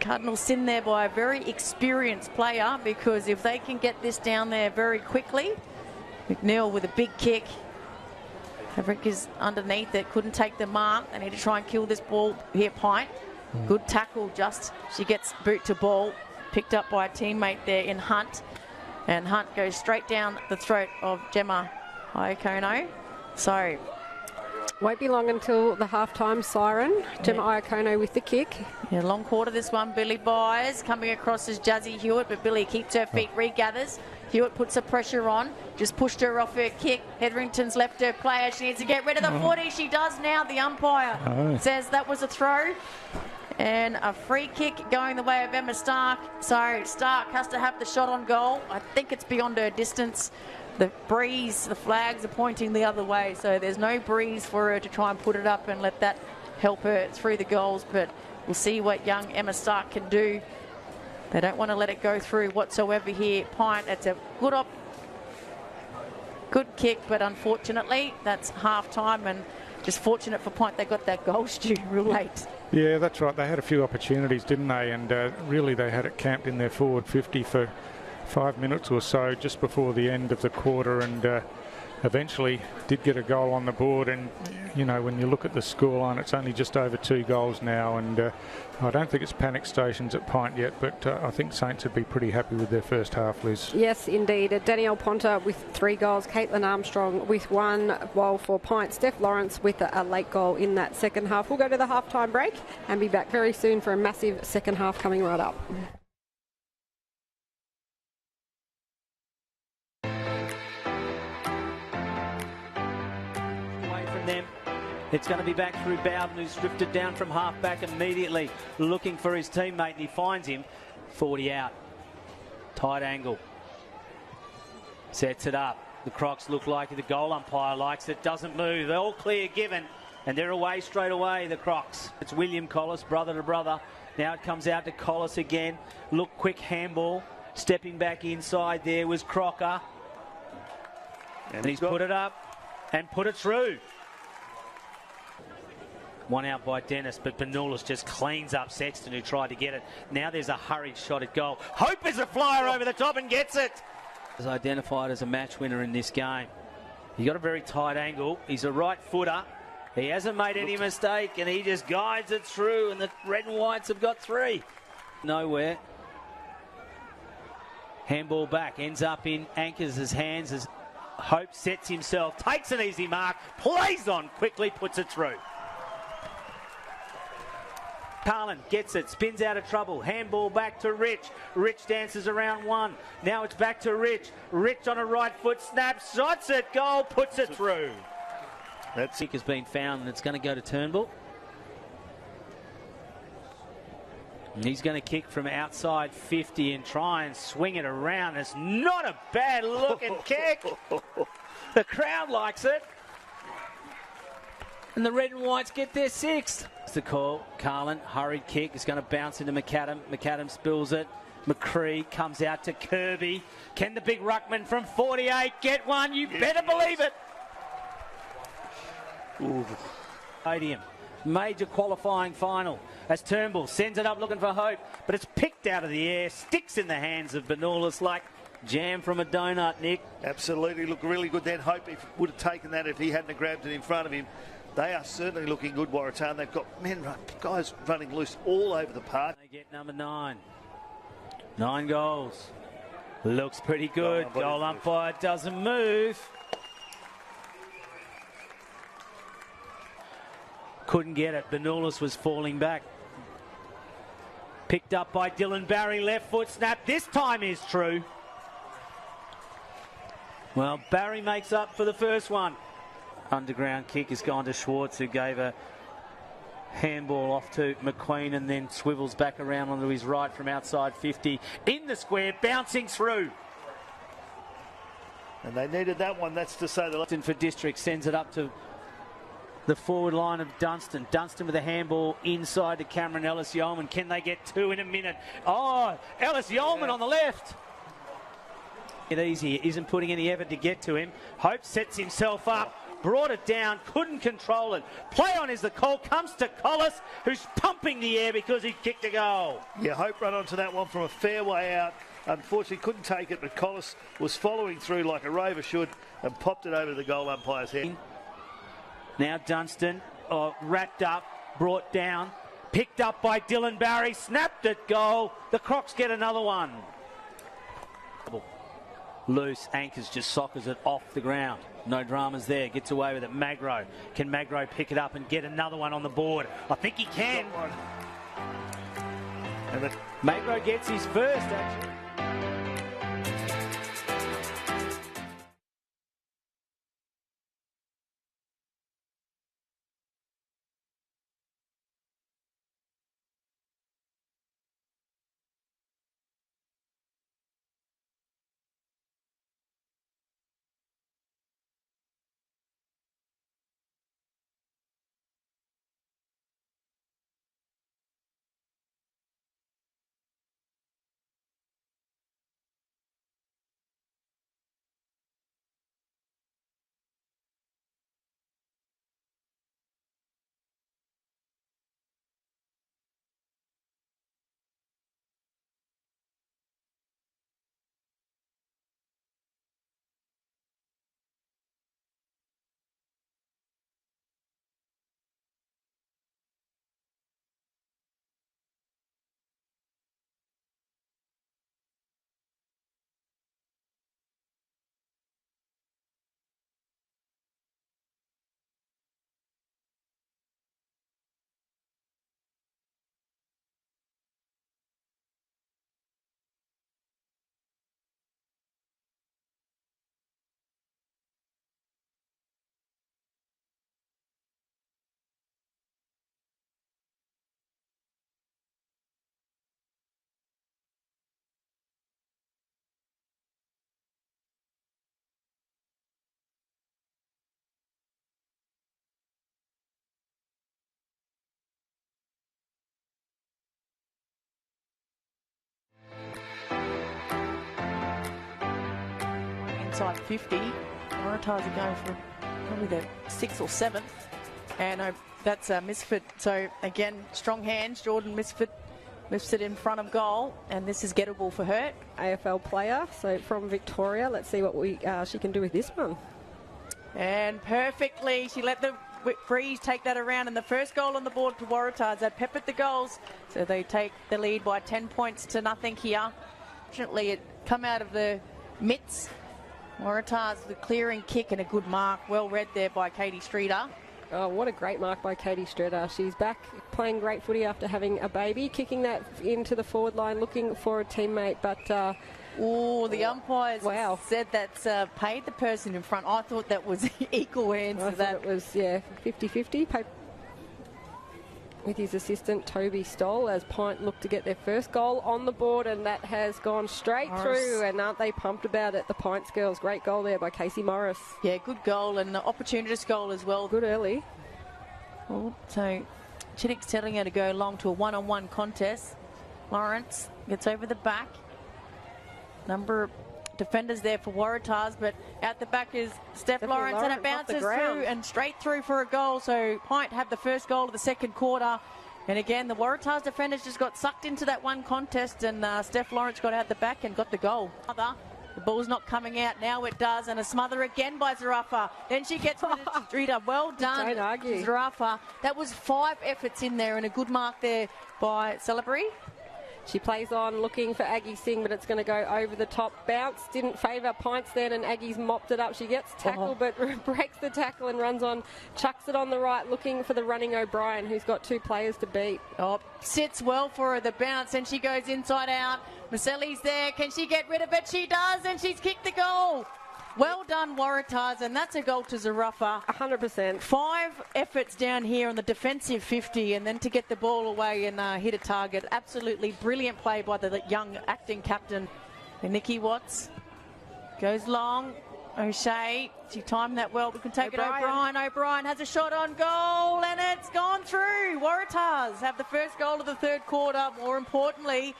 cardinal sin there by a very experienced player, because if they can get this down there very quickly, McNeil with a big kick, Havrick is underneath it, couldn't take the mark. They need to try and kill this ball here, Pint. Good tackle, she gets boot to ball, picked up by a teammate there in Hunt. And Hunt goes straight down the throat of Gemma Iacono. So won't be long until the half-time siren. Gemma Iacono with the kick. Yeah, long quarter this one. Billy Byers coming across as Jazzy Hewitt, but Billy keeps her feet, regathers. Hewitt puts the pressure on, just pushed her off her kick. Hetherington's left her player. She needs to get rid of the footy. She does now. The umpire says that was a throw. And a free kick going the way of Emma Stark. So Stark has to have the shot on goal. I think it's beyond her distance. The breeze, the flags are pointing the other way. So there's no breeze for her to try and put it up and let that help her through the goals. But we'll see what young Emma Stark can do. They don't want to let it go through whatsoever here. PINT, it's a good kick, but unfortunately, that's half-time, and just fortunate for PINT they got that goal, Stu, real late. Yeah, that's right. They had a few opportunities, didn't they? And really they had it camped in their forward 50 for 5 minutes or so just before the end of the quarter, and eventually did get a goal on the board. And, you know, when you look at the scoreline, it's only just over 2 goals now, and I don't think it's panic stations at PINT yet, but I think Saints would be pretty happy with their first half, Liz. Yes, indeed. Danielle Ponta with 3 goals, Caitlin Armstrong with 1, while for PINT, Steph Lawrence with a late goal in that second half. We'll go to the half-time break and be back very soon for a massive second half coming right up. Them. It's going to be back through Bowden, who's drifted down from half-back immediately, looking for his teammate, and he finds him. 40 out. Tight angle. Sets it up. The Crocs look like the goal umpire likes it. Doesn't move. They're all clear given, and they're away straight away, the Crocs. It's William Collis, brother to brother. Now it comes out to Collis again. Look, quick handball. Stepping back inside there was Crocker. And he's put it up and put it through. One out by Dennis, but Bernoullis just cleans up Sexton, who tried to get it. Now there's a hurried shot at goal. Hope is a flyer over the top and gets it. Is identified as a match winner in this game. He got a very tight angle. He's a right footer. He hasn't made any mistake, and he just guides it through, and the red and whites have got 3. Nowhere. Handball back, ends up in Anchors' hands as Hope sets himself, takes an easy mark, plays on quickly, puts it through. Carlin gets it, spins out of trouble, handball back to Rich. Rich dances around 1. Now it's back to Rich. Rich on a right foot, snaps, shots it, goal, puts it through. That kick has been found, and it's going to go to Turnbull. And he's going to kick from outside 50 and try and swing it around. It's not a bad looking kick. The crowd likes it. And the red and whites get their 6th. It's the call. Carlin, hurried kick. It's going to bounce into McAdam. McAdam spills it. McCree comes out to Kirby. Can the big ruckman from 48 get one? You better believe it. Stadium. Major qualifying final as Turnbull sends it up looking for Hope, but it's picked out of the air, sticks in the hands of Bernoullis like jam from a donut, Nick. Absolutely, looked really good then. Hope he would have taken that if he hadn't grabbed it in front of him. They are certainly looking good, Waratah. They've got guys running loose all over the park. They get number 9. 9 goals. Looks pretty good. Goal umpire doesn't move. Couldn't get it. Bernoullis was falling back. Picked up by Dylan Barry. Left foot snap. This time is true. Well, Barry makes up for the first one. Underground kick has gone to Schwartz, who gave a handball off to McQueen and then swivels back around onto his right from outside 50. In the square, bouncing through. And they needed that one, that's to say the left. For District sends it up to the forward line of Dunstan. Dunstan with a handball inside to Cameron Ellis-Yeoman. Can they get 2 in a minute? Oh, Ellis-Yeoman on the left. It easy, it isn't putting any effort to get to him. Hope sets himself up. Brought it down, couldn't control it. Play on is the call, comes to Collis, who's pumping the air because he kicked a goal. Yeah, Hope run onto that one from a fair way out. Unfortunately, couldn't take it, but Collis was following through like a rover should and popped it over the goal umpire's head. Now Dunstan, wrapped up, brought down, picked up by Dylan Barry, snapped at goal. The Crocs get another one. Loose, Anchors just soccers it off the ground. No dramas there, gets away with it. Magro. Can Magro pick it up and get another one on the board? I think he can. Magro gets his first, actually. inside 50. Waratahs are going for probably the 6th or 7th. And that's a Misfit. So again, strong hands. Jordan Misfit lifts it in front of goal, and this is gettable for her. AFL player, so from Victoria. Let's see what she can do with this one. And perfectly, she let the breeze take that around, and the first goal on the board for Waratahs. They peppered the goals, so they take the lead by 10 points to nothing here. Fortunately, it come out of the mitts. Waratahs, the clearing kick and a good mark. Well read there by Katie Streeter. Oh, what a great mark by Katie Streeter. She's back playing great footy after having a baby, kicking that into the forward line, looking for a teammate, but... the umpires said that's paid the person in front. I thought that was equal hands. I thought it was, 50-50. With his assistant, Toby Stoll, as Pint looked to get their first goal on the board, and that has gone straight through, and aren't they pumped about it, the Pints girls. Great goal there by Casey Morris. Yeah, good goal, and the opportunist goal as well. Good early. Well, so Chittick's telling her to go along to a one-on-one contest. Lawrence gets over the back. Number of defenders there for Waratahs, but out the back is Steph Lawrence, and it bounces through and straight through for a goal. So Pint have the first goal of the second quarter. And again, the Waratahs defenders just got sucked into that one contest, and Steph Lawrence got out the back and got the goal. The ball's not coming out. Now it does, and a smother again by Zarafa. Then she gets rid of Streeter. Well done, don't argue. Zarafa. That was 5 efforts in there, and a good mark there by Celebrity. She plays on looking for Aggie Singh, but it's going to go over the top. Bounce didn't favour Pints then, and Aggie's mopped it up. She gets tackled, but breaks the tackle and runs on, chucks it on the right, looking for the running O'Brien, who's got 2 players to beat. Sits well for her, the bounce, and she goes inside out. Maselli's there. Can she get rid of it? She does, and she's kicked the goal. Well done, Waratahs, and that's a goal to Zarafa. 100%. 5 efforts down here on the defensive 50, and then to get the ball away and hit a target. Absolutely brilliant play by the young acting captain. And Nikki Watts goes long. O'Shea, she timed that well. We can take it O'Brien. O'Brien has a shot on goal, and it's gone through. Waratahs have the first goal of the third quarter. More importantly,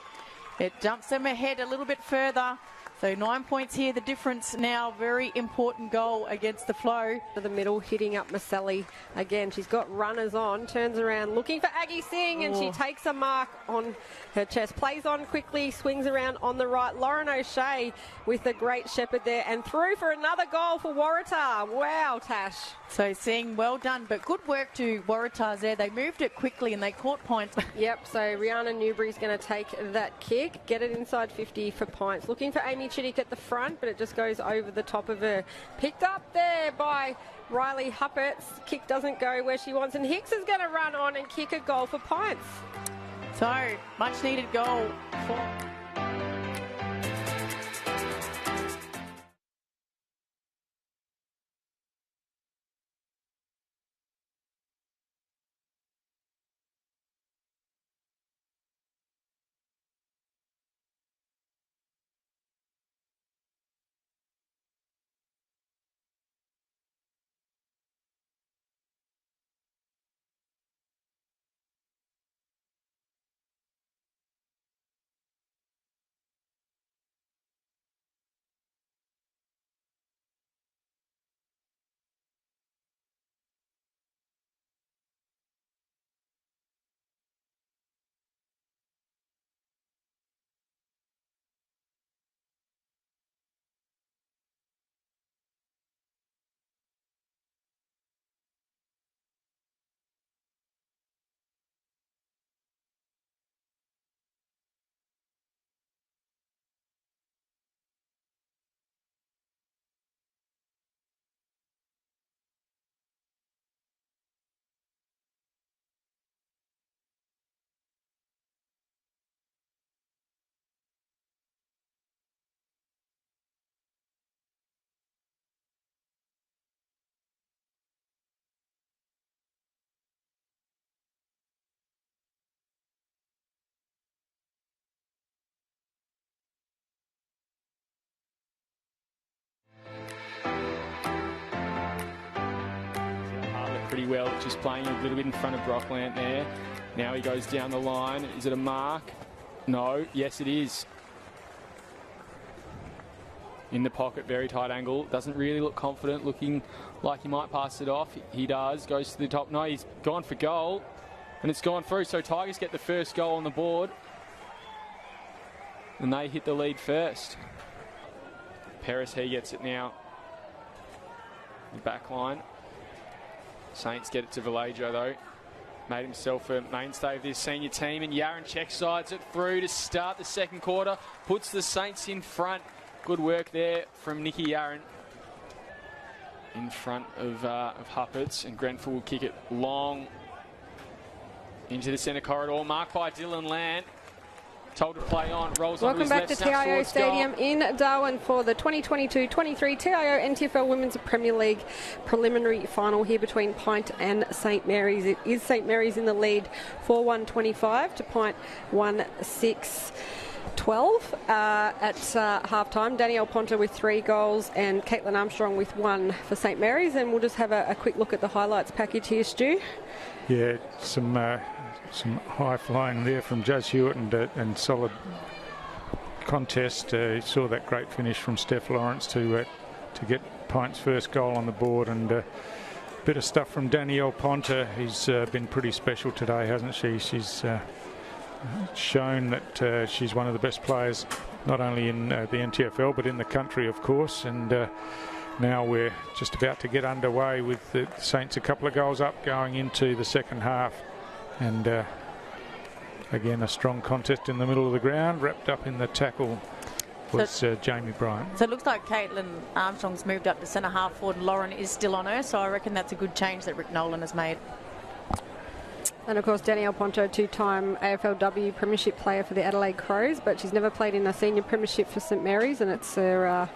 it jumps them ahead a little bit further. So 9 points here, the difference now. Very important goal against the flow. To the middle, hitting up Maselli. Again, she's got runners on, turns around, looking for Aggie Singh, and she takes a mark on her chest. Plays on quickly, swings around on the right. Lauren O'Shea with a great shepherd there, and through for another goal for Waratah. Wow, Tash. So Singh, well done, but good work to Waratahs there. They moved it quickly and they caught Pints. Yep, so Rihanna Newbury's going to take that kick, get it inside 50 for Pints. Looking for Amy Chittick at the front, but it just goes over the top of her. Picked up there by Riley Huppert. Kick doesn't go where she wants, and Hicks is going to run on and kick a goal for Pints. So, much needed goal for... Pretty well, just playing a little bit in front of Brockland there. Now he goes down the line. Is it a mark? No. Yes, it is. in the pocket, very tight angle. Doesn't really look confident, looking like he might pass it off. He does, goes to the top. No, he's gone for goal, and it's gone through. So Tigers get the first goal on the board, and they hit the lead first. Paris, he gets it now. The back line. Saints get it to Vallejo, though. Made himself a mainstay of this senior team, and Yaron check sides it through to start the second quarter. Puts the Saints in front. Good work there from Nicky Yaron in front of Hupperts, and Grenfell will kick it long into the centre corridor. Marked by Dylan Land. Told to play on, rolls Welcome onto his back to left, TIO Stadium in Darwin for the 2022-23 TIO NTFL Women's Premier League preliminary final here between Pint and St Mary's. It is St Mary's in the lead 4-1-25 to Pint 1-6-12 at half-time. Danielle Ponta with 3 goals and Caitlin Armstrong with 1 for St Mary's. And we'll just have a quick look at the highlights package here, Stu. Yeah, some high flying there from Jazz Hewitt and solid contest. You saw that great finish from Steph Lawrence to get Pint's first goal on the board, and a bit of stuff from Danielle Ponta. He's been pretty special today, hasn't she? She's shown that she's one of the best players, not only in the NTFL but in the country, of course. And now we're just about to get underway with the Saints a couple of goals up going into the second half. And again, a strong contest in the middle of the ground. Wrapped up in the tackle was Jamie Bryant. So it looks like Caitlin Armstrong's moved up to centre half forward. Lauren is still on her, so I reckon that's a good change that Rick Nolan has made. And of course, Danielle Ponto, 2-time AFLW Premiership player for the Adelaide Crows, but she's never played in a senior premiership for St Mary's, and it's her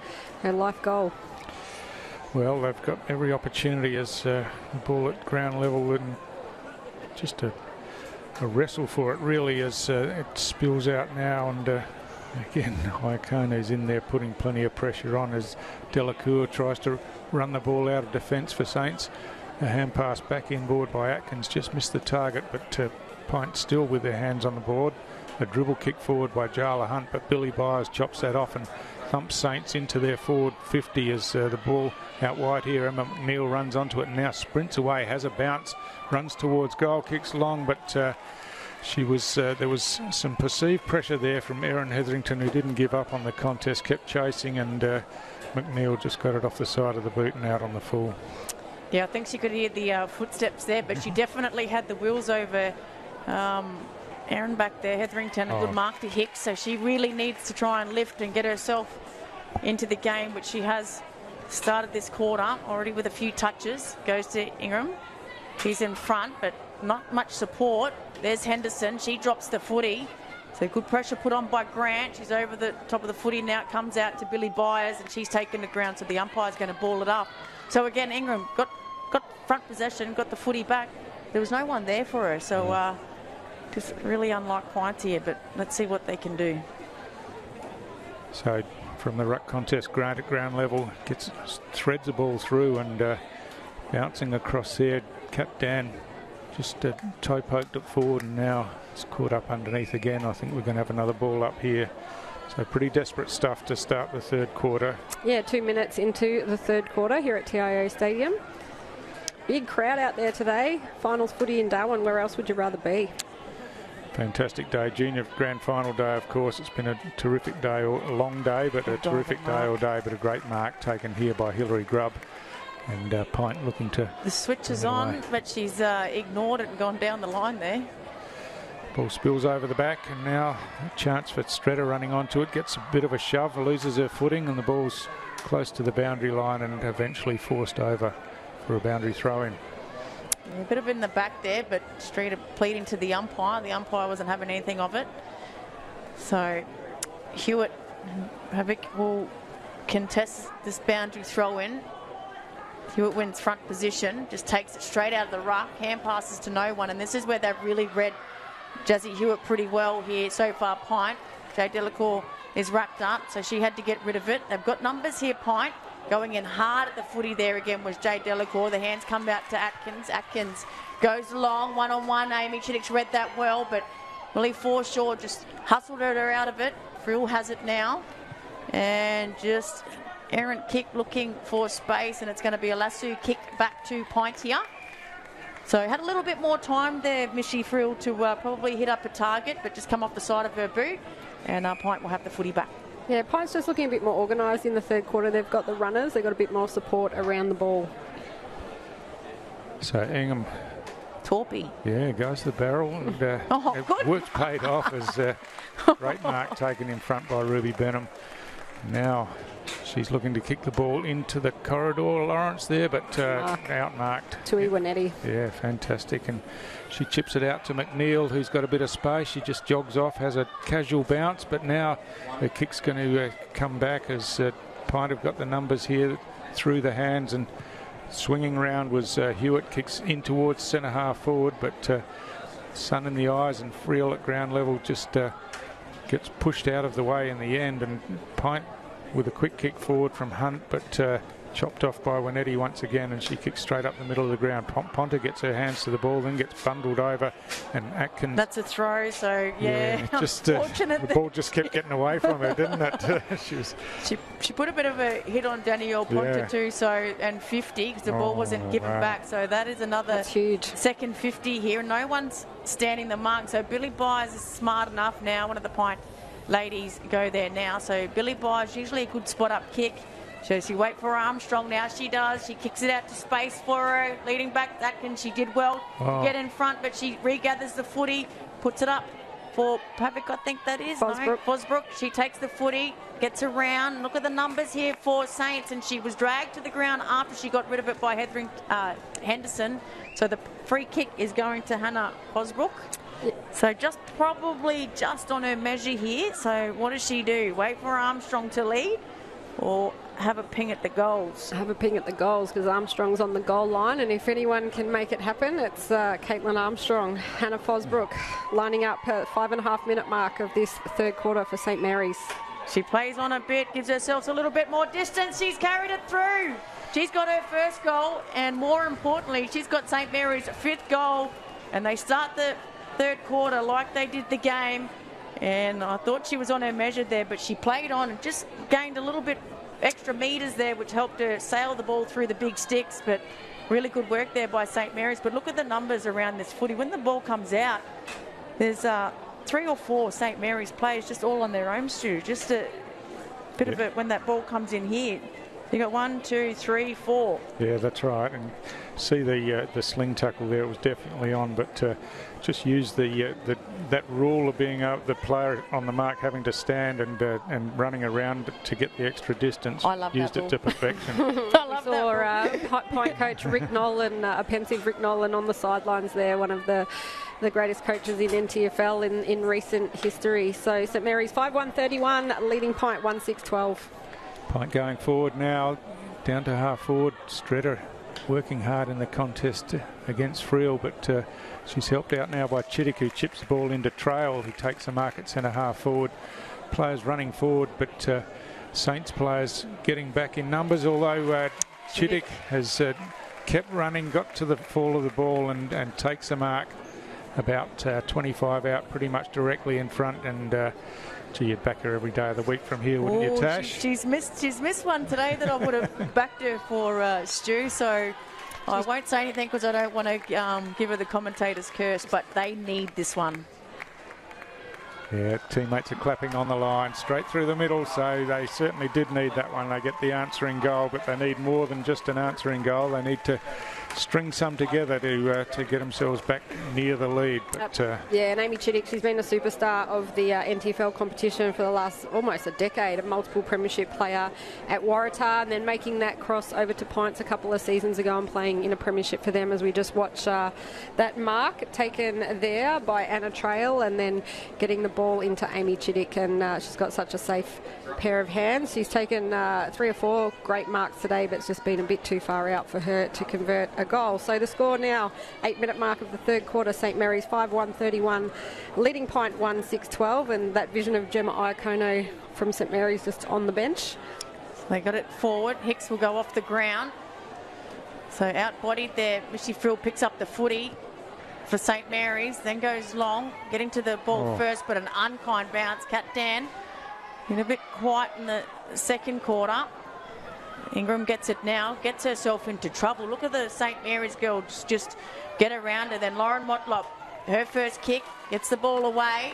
life goal. Well, they've got every opportunity as the ball at ground level, and just a wrestle for it really as it spills out now. And again, Iacono's in there putting plenty of pressure on as Delacour tries to run the ball out of defence for Saints. A hand pass back inboard by Atkins, just missed the target, but Pint still with their hands on the board. A dribble kick forward by Jarla Hunt, but Billy Byers chops that off and thumps Saints into their forward 50 as the ball out wide here. Emma McNeil runs onto it and now sprints away, has a bounce, runs towards goal, kicks long, but there was some perceived pressure there from Erin Hetherington, who didn't give up on the contest, kept chasing, and McNeil just got it off the side of the boot and out on the full. Yeah, I think she could hear the footsteps there, but she definitely had the wheels over Erin back there. Hetherington, a good mark to Hicks, so she really needs to try and lift and get herself into the game, which she has started this quarter already with a few touches. Goes to Ingram. He's in front, but not much support. There's Henderson. She drops the footy. So good pressure put on by Grant. She's over the top of the footy now. It comes out to Billy Byers, and she's taken the ground, so the umpire's going to ball it up. So again, Ingram got front possession, got the footy back. There was no one there for her, so just really unlike Points here, but let's see what they can do. So from the ruck contest, Grant at ground level threads the ball through and bouncing across there. Cat Dan just toe poked it forward, and now it's caught up underneath again. I think we're going to have another ball up here. So pretty desperate stuff to start the third quarter. Yeah, 2 minutes into the third quarter here at TIO Stadium. Big crowd out there today. Finals footy in Darwin. Where else would you rather be? Fantastic day. Junior grand final day, of course. It's been a terrific day, or a long day, but a terrific day all day, but a great mark taken here by Hilary Grubb. And Pint looking to... The switch is on, but she's ignored it and gone down the line there. Ball spills over the back, and now a chance for Stretter running onto it. Gets a bit of a shove, loses her footing, and the ball's close to the boundary line and eventually forced over for a boundary throw-in. Yeah, a bit of in the back there, but Streeter pleading to the umpire. The umpire wasn't having anything of it. So Hewitt will contest this boundary throw-in. Hewitt wins front position, just takes it straight out of the ruck, hand passes to no one, and this is where they've really read Jazzy Hewitt pretty well here so far. Pint, Jay Delacour is wrapped up, so she had to get rid of it. They've got numbers here, Pint. Going in hard at the footy there again was Jay Delacour. The hands come out to Atkins. Atkins goes long, one-on-one. Amy Chittick's read that well, but Willie Forshaw just hustled her out of it. Frill has it now. And just errant kick looking for space, and it's going to be a lasso kick back to PINT here. So had a little bit more time there, Missy Frill, to probably hit up a target, but just come off the side of her boot, and PINT will have the footy back. Yeah, PINT's just looking a bit more organised in the third quarter. They've got the runners, they've got a bit more support around the ball. So Ingham, Torpy. yeah, goes to the barrel, and it was paid off as a great mark taken in front by Ruby Benham. Now she's looking to kick the ball into the corridor, Lawrence there, but outmarked. Tui Wanetti. Yeah, fantastic. And she chips it out to McNeil, who's got a bit of space. She just jogs off, has a casual bounce, but now her kick's going to come back as PINT have got the numbers here through the hands, and swinging round was Hewitt, kicks in towards centre half forward, but sun in the eyes, and Friel at ground level just gets pushed out of the way in the end, and PINT with a quick kick forward from Hunt, but chopped off by Wanetti once again, and she kicks straight up the middle of the ground. Ponta gets her hands to the ball, then gets bundled over, and Atkins... That's a throw, so just the ball just kept getting away from her, didn't it? She put a bit of a hit on Danielle Ponta too, so, and 50, because the ball wasn't given back, so that is another huge second 50 here. No one's standing the mark, so Billy Byers is smart enough now. One of the PINT ladies go there now, so Billy Byers usually a good spot up kick. So she wait for Armstrong now. She does. She kicks it out to space for her. Leading back Atkins. She did well to get in front, but she regathers the footy, puts it up for Pavic, I think that is. Fosbrook. No, Fosbrook. She takes the footy, gets around. Look at the numbers here for Saints, and she was dragged to the ground after she got rid of it by Henderson. So the free kick is going to Hannah Fosbrook. So probably just on her measure here. So what does she do? Wait for Armstrong to lead, or have a ping at the goals? Have a ping at the goals, because Armstrong's on the goal line, and if anyone can make it happen, it's Caitlin Armstrong. Hannah Fosbrook lining up at 5.5 minute mark of this third quarter for St Mary's. She plays on a bit, gives herself a little bit more distance. She's carried it through. She's got her first goal, and more importantly, she's got St Mary's fifth goal, and they start the third quarter like they did the game. And I thought she was on her measure there, but she played on and just gained a little bit extra metres there, which helped her sail the ball through the big sticks. But really good work there by St Mary's. But look at the numbers around this footy. When the ball comes out, there's 3 or 4 St Mary's players just all on their own, Stu. Just a bit of it when that ball comes in here. You got 1, 2, 3, 4. Yeah, that's right. And see the sling tackle there, it was definitely on, but just use that rule of being the player on the mark having to stand and running around to get the extra distance. I love used that it to perfection. I love that. PINT coach Rick Nolan, a pensive Rick Nolan on the sidelines there, one of the greatest coaches in NTFL in recent history. So St Mary's 5-1-31, leading PINT 1-6-12. PINT going forward now, down to half forward. Stretter working hard in the contest against Friel, but she's helped out now by Chittick, who chips the ball into Trail, who takes the mark at centre half forward. Players running forward, but Saints players getting back in numbers, although Chittick has kept running, got to the fall of the ball and takes the mark about 25 out, pretty much directly in front, and you'd back her every day of the week from here, wouldn't you, Tash? She's missed one today that I would have backed her for, Stu, so I won't say anything because I don't want to give her the commentator's curse, but they need this one. Yeah, teammates are clapping on the line straight through the middle, so they certainly did need that one. They get the answering goal, but they need more than just an answering goal. They need to string some together to get themselves back near the lead. But yeah, and Amy Chittick, she's been a superstar of the NTFL competition for the last almost a decade, a multiple premiership player at Waratah, and then making that cross over to PINT a couple of seasons ago and playing in a premiership for them, as we just watch that mark taken there by Anna Trail, and then getting the ball into Amy Chittick, and she's got such a safe pair of hands. She's taken 3 or 4 great marks today, but it's just been a bit too far out for her to convert a goal. So the score now, 8-minute mark of the third quarter, St Mary's 5-1-31, leading PINT 1-6-12, and that vision of Gemma Iacono from St Mary's just on the bench. They got it forward. Hicks will go off the ground. So out-bodied there. Missy Frill picks up the footy for St Mary's, then goes long, getting to the ball first, but an unkind bounce. Kat Dan in a bit quiet in the second quarter. Ingram gets it now, gets herself into trouble. Look at the St. Mary's girl just get around her. Then Lauren Motlop, her first kick, gets the ball away.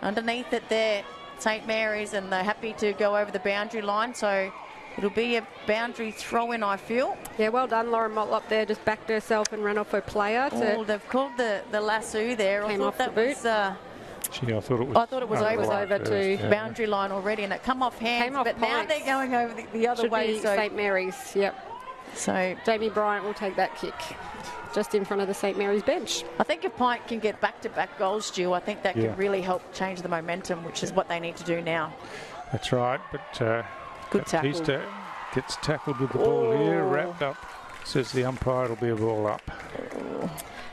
Underneath it there, St. Mary's, and they're happy to go over the boundary line. So it'll be a boundary throw-in, I feel. Yeah, well done, Lauren Motlop there. Just backed herself and ran off her player. They've called the lasso there. Came off the boot. I thought it was over to boundary line already, and it come off hands. But now they're going over the other way. So St. Mary's, yep. So Jamie Bryant will take that kick just in front of the St. Mary's bench. I think if PINT can get back-to-back goals, Stu, I think that could really help change the momentum, which is what they need to do now. That's right, but good tackle. Batista gets tackled with the ball here, wrapped up. Says the umpire it'll be a ball up.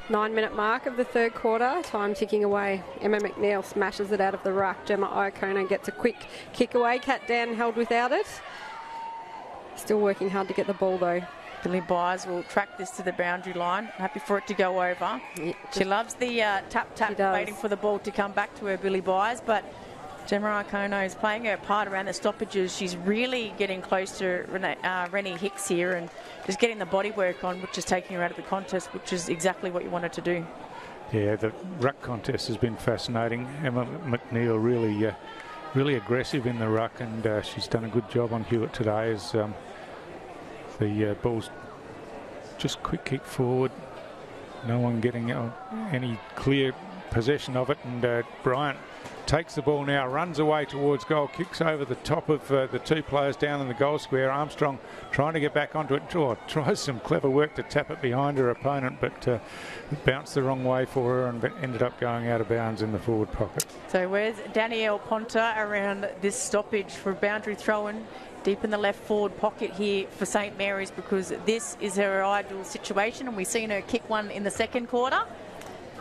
9-minute mark of the third quarter, time ticking away. Emma McNeil smashes it out of the ruck. Gemma Iacono gets a quick kick away. Kat Dan held without it. Still working hard to get the ball though. Billy Byers will track this to the boundary line. Happy for it to go over. Yeah, she loves the tap, waiting for the ball to come back to her, Billy Byers. But Gemma Iacono is playing her part around the stoppages. She's really getting close to Rennie Hicks here and just getting the body work on, which is taking her out of the contest, which is exactly what you wanted to do. Yeah, the ruck contest has been fascinating. Emma McNeil really aggressive in the ruck, and she's done a good job on Hewitt today as the ball's just quick kick forward. No one getting any clear possession of it, and Bryant takes the ball now, runs away towards goal, kicks over the top of the two players down in the goal square. Armstrong trying to get back onto it, tries some clever work to tap it behind her opponent, but it bounced the wrong way for her and ended up going out of bounds in the forward pocket. So where's Danielle Ponta around this stoppage for a boundary throw-in? Deep in the left forward pocket here for St. Mary's, because this is her ideal situation, and we've seen her kick one in the second quarter.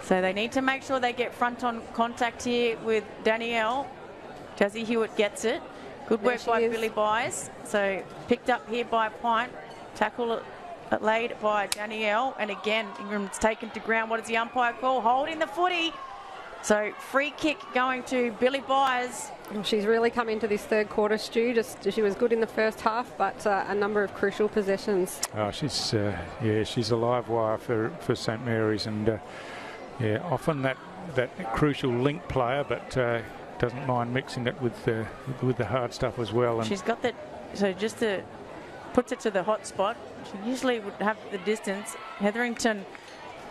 So they need to make sure they get front-on contact here with Danielle. Jazzy Hewitt gets it. Good work by Billy Byers. So picked up here by PINT. Tackle laid by Danielle. And again, Ingram's taken to ground. What does the umpire call? Holding the footy. So free kick going to Billy Byers. She's really come into this third quarter, Stu. She was good in the first half, but a number of crucial possessions. Oh, she's a live wire for St. Mary's, and often that crucial link player, but doesn't mind mixing it with the hard stuff as well. And she's got that. So just puts it to the hot spot. She usually would have the distance. Hetherington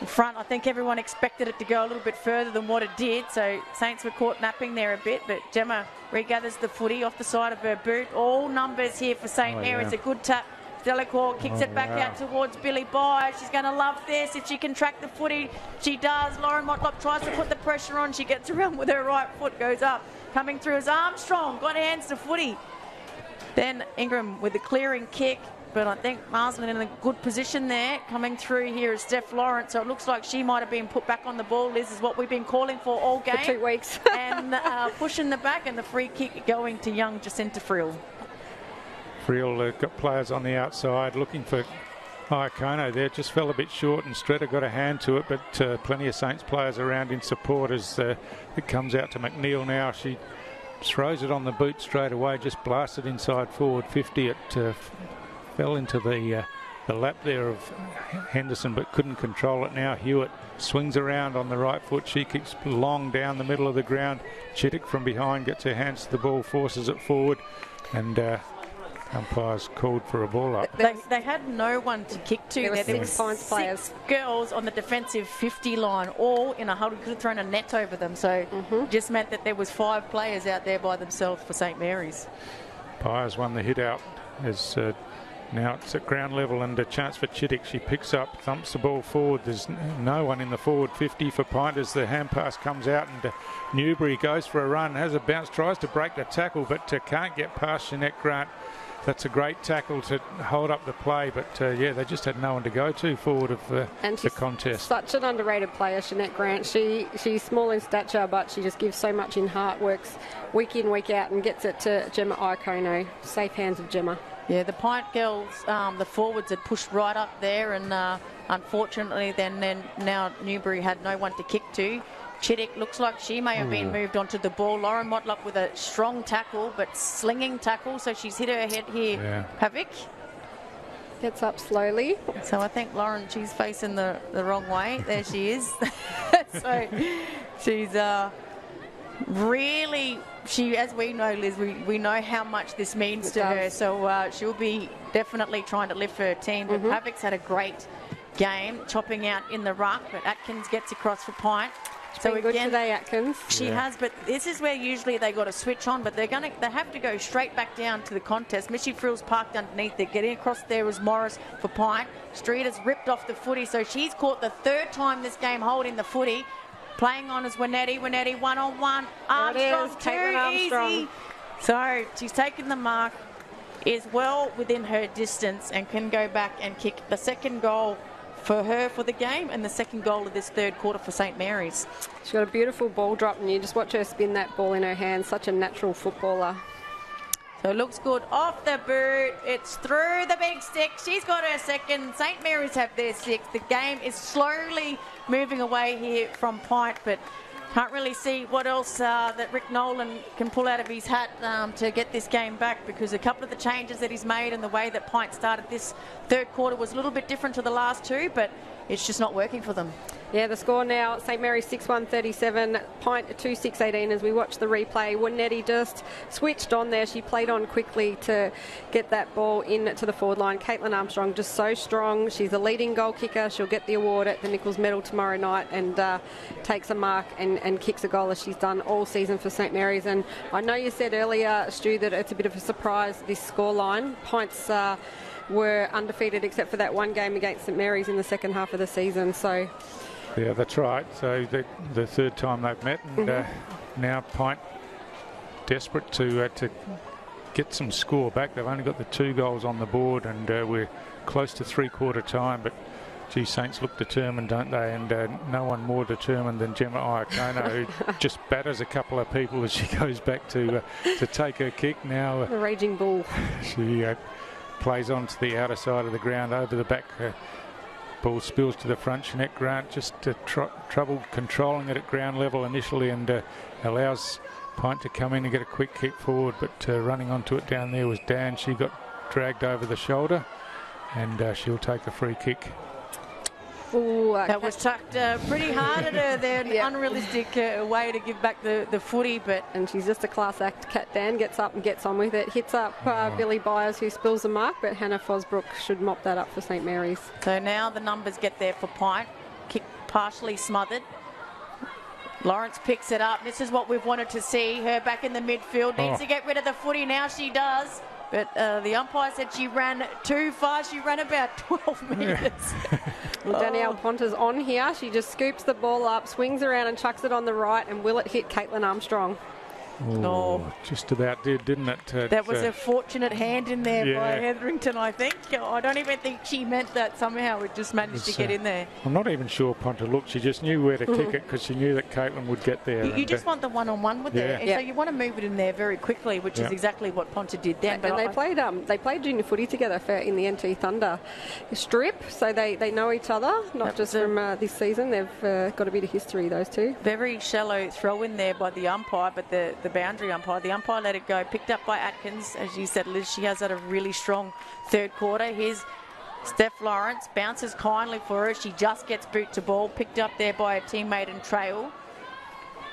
in front. I think everyone expected it to go a little bit further than what it did, so Saints were caught napping there a bit, but Gemma regathers the footy off the side of her boot. All numbers here for St. Mary's. A good tap. Delacour kicks it back out towards Billy Byers. She's going to love this if she can track the footy. She does. Lauren Motlop tries to put the pressure on. She gets around with her right foot, goes up. Coming through is Armstrong. Got hands to footy. Then Ingram with the clearing kick. But I think Marsland in a good position there. Coming through here is Steph Lawrence. So it looks like she might have been put back on the ball. This is what we've been calling for all game. For 2 weeks. And pushing the back, and the free kick going to young Jacinta Friel. Friel got players on the outside looking for Iacono there. Just fell a bit short, and Stretter got a hand to it, but plenty of Saints players around in support as it comes out to McNeil now. She throws it on the boot straight away, just blasted inside forward 50. It fell into the lap there of Henderson, but couldn't control it. Now Hewitt swings around on the right foot. She kicks long down the middle of the ground. Chittick from behind gets her hands to the ball, forces it forward, and umpires called for a ball up. They had no one to kick to. There were six girls on the defensive 50 line, all in a huddle. Could have thrown a net over them, so just meant that there was 5 players out there by themselves for St. Mary's. Byers won the hit out as now it's at ground level, and a chance for Chittick. She picks up, thumps the ball forward. There's no one in the forward 50 for PINT as the hand pass comes out, and Newbury goes for a run, has a bounce, tries to break the tackle, but can't get past Jeanette Grant. That's a great tackle to hold up the play, but they just had no one to go to forward of the contest. Such an underrated player, Jeanette Grant. She's small in stature, but she just gives so much in heart, works week in, week out, and gets it to Gemma Iacono. Safe hands of Gemma. Yeah, the PINT girls, the forwards had pushed right up there, and unfortunately then now Newbury had no one to kick to. Chittick looks like she may have been moved onto the ball. Lauren Motlop with a strong tackle, but slinging tackle, so she's hit her head here. Havoc. Gets up slowly. So I think Lauren, she's facing the wrong way. There she is. So she's really, as we know, Liz, we know how much this means to her. So she'll be definitely trying to lift her team. But Pavik's had a great game, chopping out in the ruck, but Atkins gets across for Pint. So again, good today, Atkins. She has, but this is where usually they got to switch on, but they have to go straight back down to the contest. Missy Frill's parked underneath. They're getting across there as Morris for Pint. Streeter's ripped off the footy, so she's caught the third time this game holding the footy. Playing on as Winetti, 1-on-1. Armstrong, too easy. So she's taken the mark, is well within her distance and can go back and kick the second goal for her for the game and the second goal of this third quarter for St Mary's. She's got a beautiful ball drop and you just watch her spin that ball in her hand. Such a natural footballer. So it looks good off the boot. It's through the big stick. She's got her second. St Mary's have their sixth. The game is slowly moving away here from Pint, but can't really see what else that Rick Nolan can pull out of his hat to get this game back, because a couple of the changes that he's made and the way that Pint started this third quarter was a little bit different to the last two, but it's just not working for them. Yeah, the score now, St Mary's 6-1-37, Pint 2-6-18 as we watch the replay. Winetti just switched on there. She played on quickly to get that ball in to the forward line. Caitlin Armstrong just so strong. She's the leading goal kicker. She'll get the award at the Nichols Medal tomorrow night and takes a mark and kicks a goal as she's done all season for St Mary's. And I know you said earlier, Stu, that it's a bit of a surprise, this scoreline. Pints were undefeated except for that one game against St Mary's in the second half of the season. So yeah, that's right. So the third time they've met, and now Pint desperate to get some score back. They've only got the 2 goals on the board, and we're close to three-quarter time. But gee, Saints look determined, don't they? And no one more determined than Gemma Iacona, who just batters a couple of people as she goes back to take her kick. Now a raging bull. She plays onto the outer side of the ground over the back. Ball spills to the front. Jeanette Grant just trouble controlling it at ground level initially, and allows Pint to come in and get a quick kick forward, but running onto it down there was Dan. She got dragged over the shoulder, and she'll take a free kick. Ooh, that was tucked pretty hard at her there. An unrealistic way to give back the footy, but and she's just a class act. Kat Dan gets up and gets on with it. Hits up Billy Byers, who spills the mark, but Hannah Fosbrook should mop that up for St Mary's. So now the numbers get there for Pint. Kick partially smothered. Lawrence picks it up. This is what we've wanted to see. Her back in the midfield. Needs to get rid of the footy. Now she does. But the umpire said she ran too far. She ran about 12 metres. Well, Danielle Ponter's on here. She just scoops the ball up, swings around and chucks it on the right, and will it hit Caitlin Armstrong? Just about did, didn't it? That was a fortunate hand in there by Hetherington, I think. I don't even think she meant that somehow. It just managed to get in there. I'm not even sure Ponter looked. She just knew where to kick it because she knew that Caitlin would get there. You just want the one-on-one with it. And so you want to move it in there very quickly, which is exactly what Ponter did then. And they played junior footy together in the NT Thunder strip, so they know each other, not just from this season. They've got a bit of history, those two. Very shallow throw in there by the umpire, but the boundary umpire. The umpire let it go. Picked up by Atkins. As you said, Liz, she has had a really strong third quarter. Here's Steph Lawrence. Bounces kindly for her. She just gets boot to ball. Picked up there by a teammate and Trail.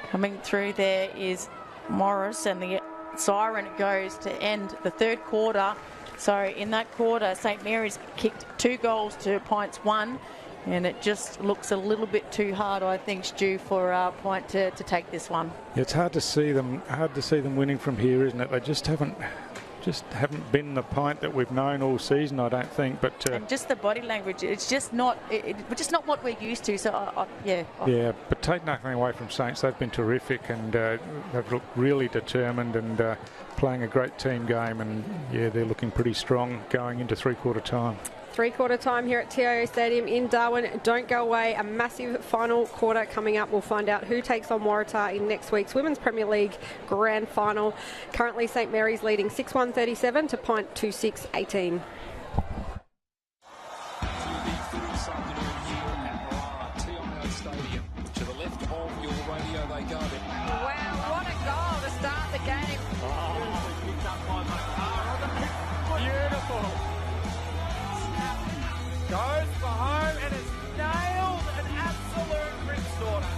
Coming through there is Morris, and the siren goes to end the third quarter. So in that quarter, St Mary's kicked 2 goals to Pint's 1. And it just looks a little bit too hard, I think, Stu, for Pint to take this one. It's hard to see them winning from here, isn't it? They just haven't been the Pint that we've known all season, I don't think. But and just the body language, it's just not what we're used to. So yeah, but take nothing away from Saints. They've been terrific, and they've looked really determined and playing a great team game. And yeah, they're looking pretty strong going into three-quarter time. Three-quarter time here at TIO Stadium in Darwin. Don't go away. A massive final quarter coming up. We'll find out who takes on Waratah in next week's Women's Premier League Grand Final. Currently, St Mary's leading 6-1-37 to Pint 2-6-18. Goes for home and has nailed an absolute ripstorter.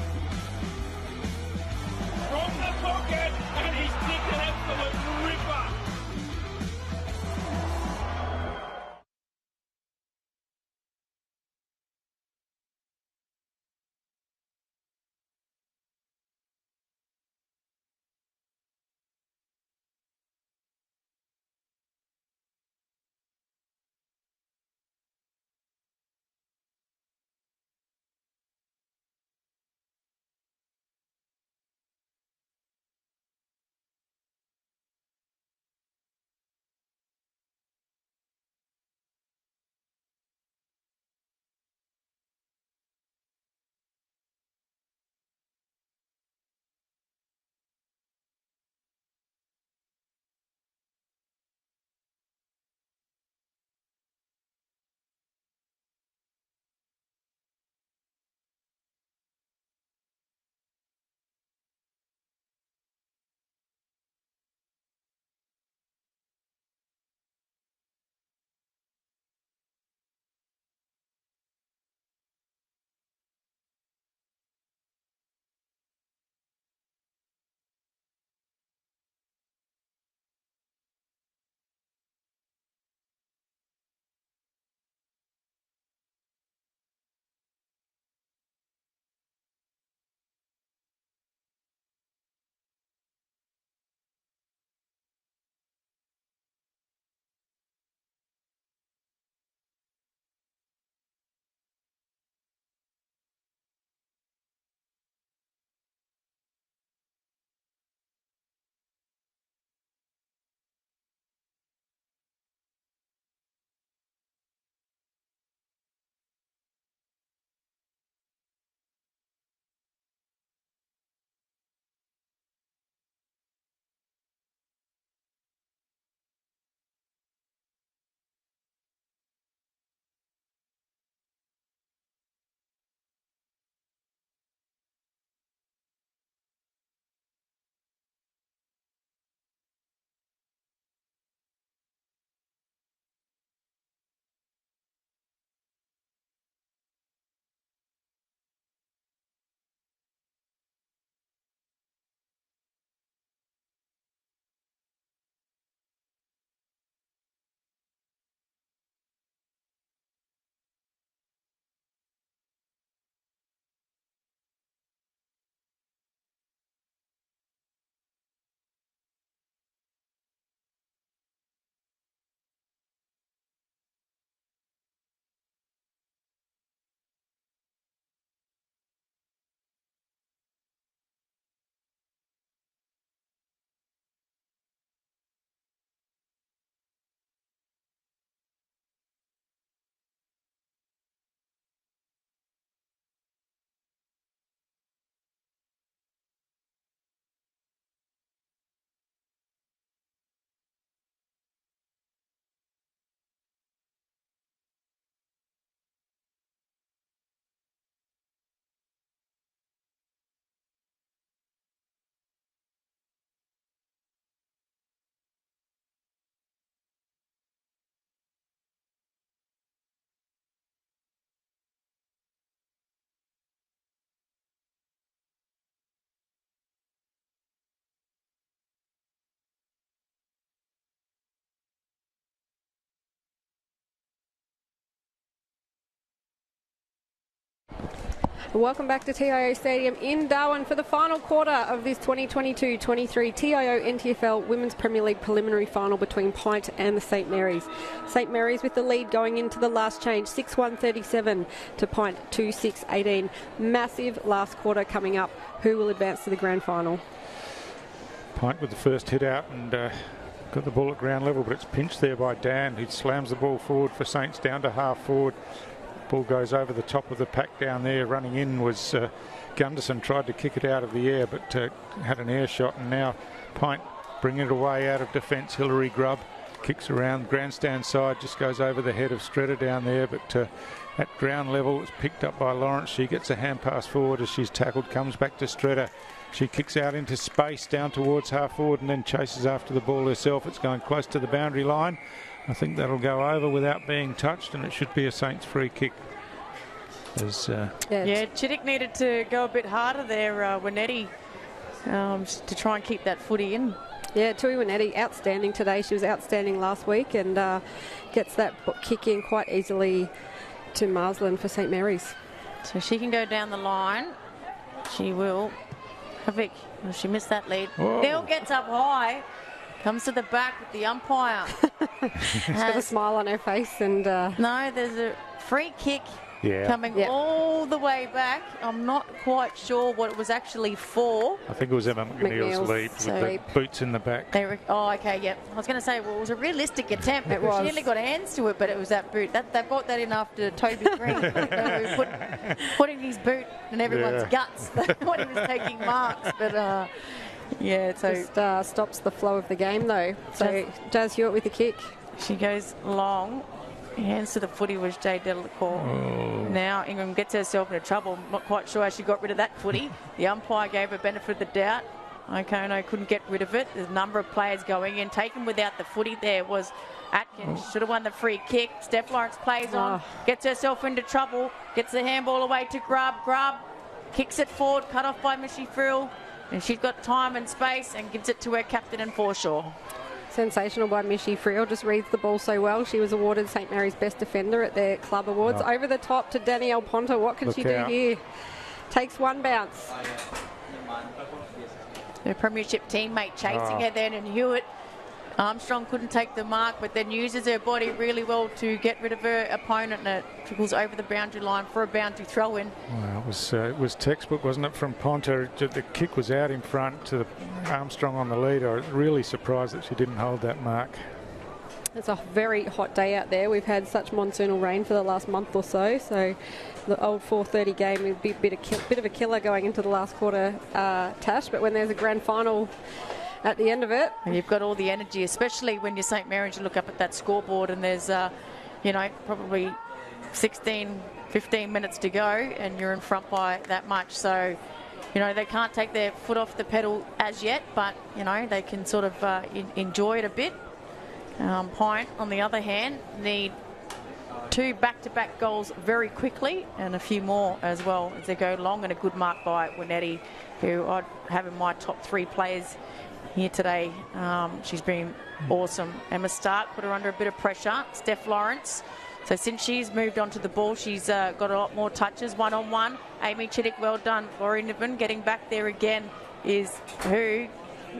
From the pocket, and he's kicked an absolute ripper. Welcome back to TIO Stadium in Darwin for the final quarter of this 2022-23 TIO NTFL Women's Premier League preliminary final between PINT and the St Mary's. St Mary's with the lead going into the last change, 6-1-37 to PINT 2-6-18. Massive last quarter coming up. Who will advance to the grand final? PINT with the first hit out and got the ball at ground level, but it's pinched there by Dan, who slams the ball forward for Saints down to half forward. Ball goes over the top of the pack down there. Running in was Gunderson, tried to kick it out of the air, but had an air shot, and now PINT bringing it away out of defence. Hillary Grubb kicks around grandstand side, just goes over the head of Stretter down there, but at ground level it's picked up by Lawrence. She gets a hand pass forward as she's tackled, comes back to Stretter. She kicks out into space down towards half forward and then chases after the ball herself. It's going close to the boundary line. I think that'll go over without being touched, and it should be a Saints free kick. Yeah, Chittick needed to go a bit harder there, Winetti, to try and keep that footy in. Yeah, Tui Winetti, outstanding today. She was outstanding last week and gets that kick in quite easily to Marsland for St Mary's. So she can go down the line. She will. Havik, well, she missed that lead. Whoa. Nell gets up high, comes to the back with the umpire. She's got a smile on her face and... No, there's a free kick coming Yeah. all the way back. I'm not quite sure what it was actually for. I think it was Emma McNeil's leap with the boots in the back. Oh, okay, yep. I was going to say, well, it was a realistic attempt. It because was. She nearly got hands to it, but it was that boot. They brought that in after Toby Green. They were putting his boot in everyone's guts when he was taking marks. But, yeah, so... Just stops the flow of the game, though. So, Jazz Hewitt with the kick. She goes long. Hands to the footy was Jay Delacour. Now Ingram gets herself into trouble. Not quite sure how she got rid of that footy. The umpire gave her benefit of the doubt. O'Connor couldn't get rid of it. There's a number of players going in. Taken without the footy there was Atkins. Should have won the free kick. Steph Lawrence plays on. Gets herself into trouble. Gets the handball away to Grubb. Grubb kicks it forward. Cut off by Missy Frill. And she's got time and space and gives it to her captain and Forshaw. Sensational by Missy Friel, just reads the ball so well. She was awarded St Mary's Best Defender at their club awards. Over the top to Danielle Ponta. What can she do here? Takes one bounce. Her premiership teammate chasing her then, and Hewitt. Armstrong couldn't take the mark, but then uses her body really well to get rid of her opponent, and it trickles over the boundary line for a boundary throw-in. Well, it was textbook, wasn't it, from Ponta? The kick was out in front to Armstrong on the lead. I was really surprised that she didn't hold that mark. It's a very hot day out there. We've had such monsoonal rain for the last month or so, so the old 4:30 game would be a bit of a killer going into the last quarter, Tash, but when there's a grand final at the end of it. And you've got all the energy, especially when you're St Mary's. You look up at that scoreboard and there's, probably 16, 15 minutes to go and you're in front by that much. So, they can't take their foot off the pedal as yet, but, they can sort of enjoy it a bit. Pint, on the other hand, need 2 back-to-back goals very quickly and a few more as well as they go long, and a good mark by Winetti, who I'd have in my top 3 players here today. She's been awesome. Emma Stark put her under a bit of pressure. Steph Lawrence. So since she's moved on to the ball, she's got a lot more touches, one-on-one. Amy Chittick, well done. Laurie Niven getting back there again is who?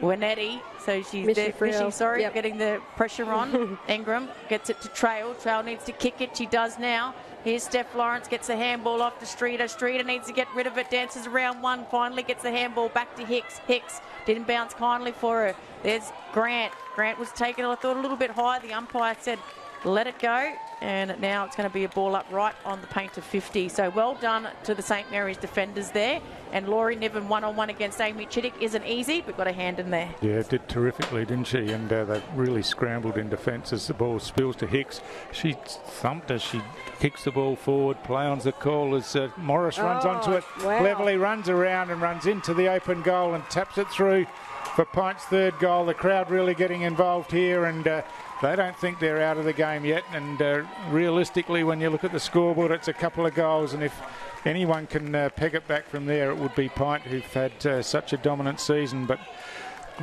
Winetti. So she's getting the pressure on. Ingram gets it to Trail. Trail needs to kick it. She does now. Here's Steph Lawrence, gets the handball off to Streeter. Streeter needs to get rid of it, dances around one, finally gets the handball back to Hicks. Hicks didn't bounce kindly for her. There's Grant. Grant was taken, I thought, a little bit high. The umpire said, let it go. And now it's going to be a ball up right on the paint of 50. So well done to the St Mary's defenders there. And Laurie Niven one-on-one against Amy Chittick isn't easy, but got a hand in there. Yeah, did terrifically, didn't she? And they really scrambled in defence as the ball spills to Hicks. She thumped as she kicks the ball forward. Play on's the call as Morris runs onto it. Wow. Cleverly runs around and runs into the open goal and taps it through for Pint's 3rd goal. The crowd really getting involved here, and they don't think they're out of the game yet. And realistically, when you look at the scoreboard, it's a couple of goals, and if anyone can peg it back from there, it would be Pint, who've had such a dominant season, but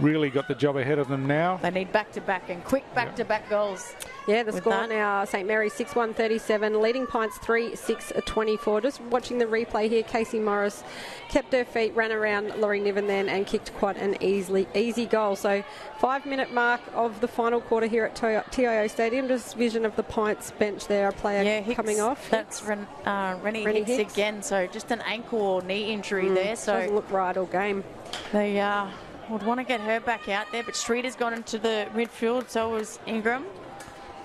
really got the job ahead of them now. They need back-to-back and quick back-to-back goals. Yeah, the score now, St Mary's 6-1-37, leading Pints 3-6-24. Just watching the replay here, Casey Morris kept her feet, ran around Laurie Niven then and kicked quite an easy goal. So 5-minute mark of the final quarter here at TIO Stadium. Just vision of the Pints bench there, a player Hicks, coming off. That's Rennie Hicks again, so just an ankle or knee injury there. So doesn't look right all game. They would want to get her back out there, but Streeter's gone into the midfield, so was Ingram.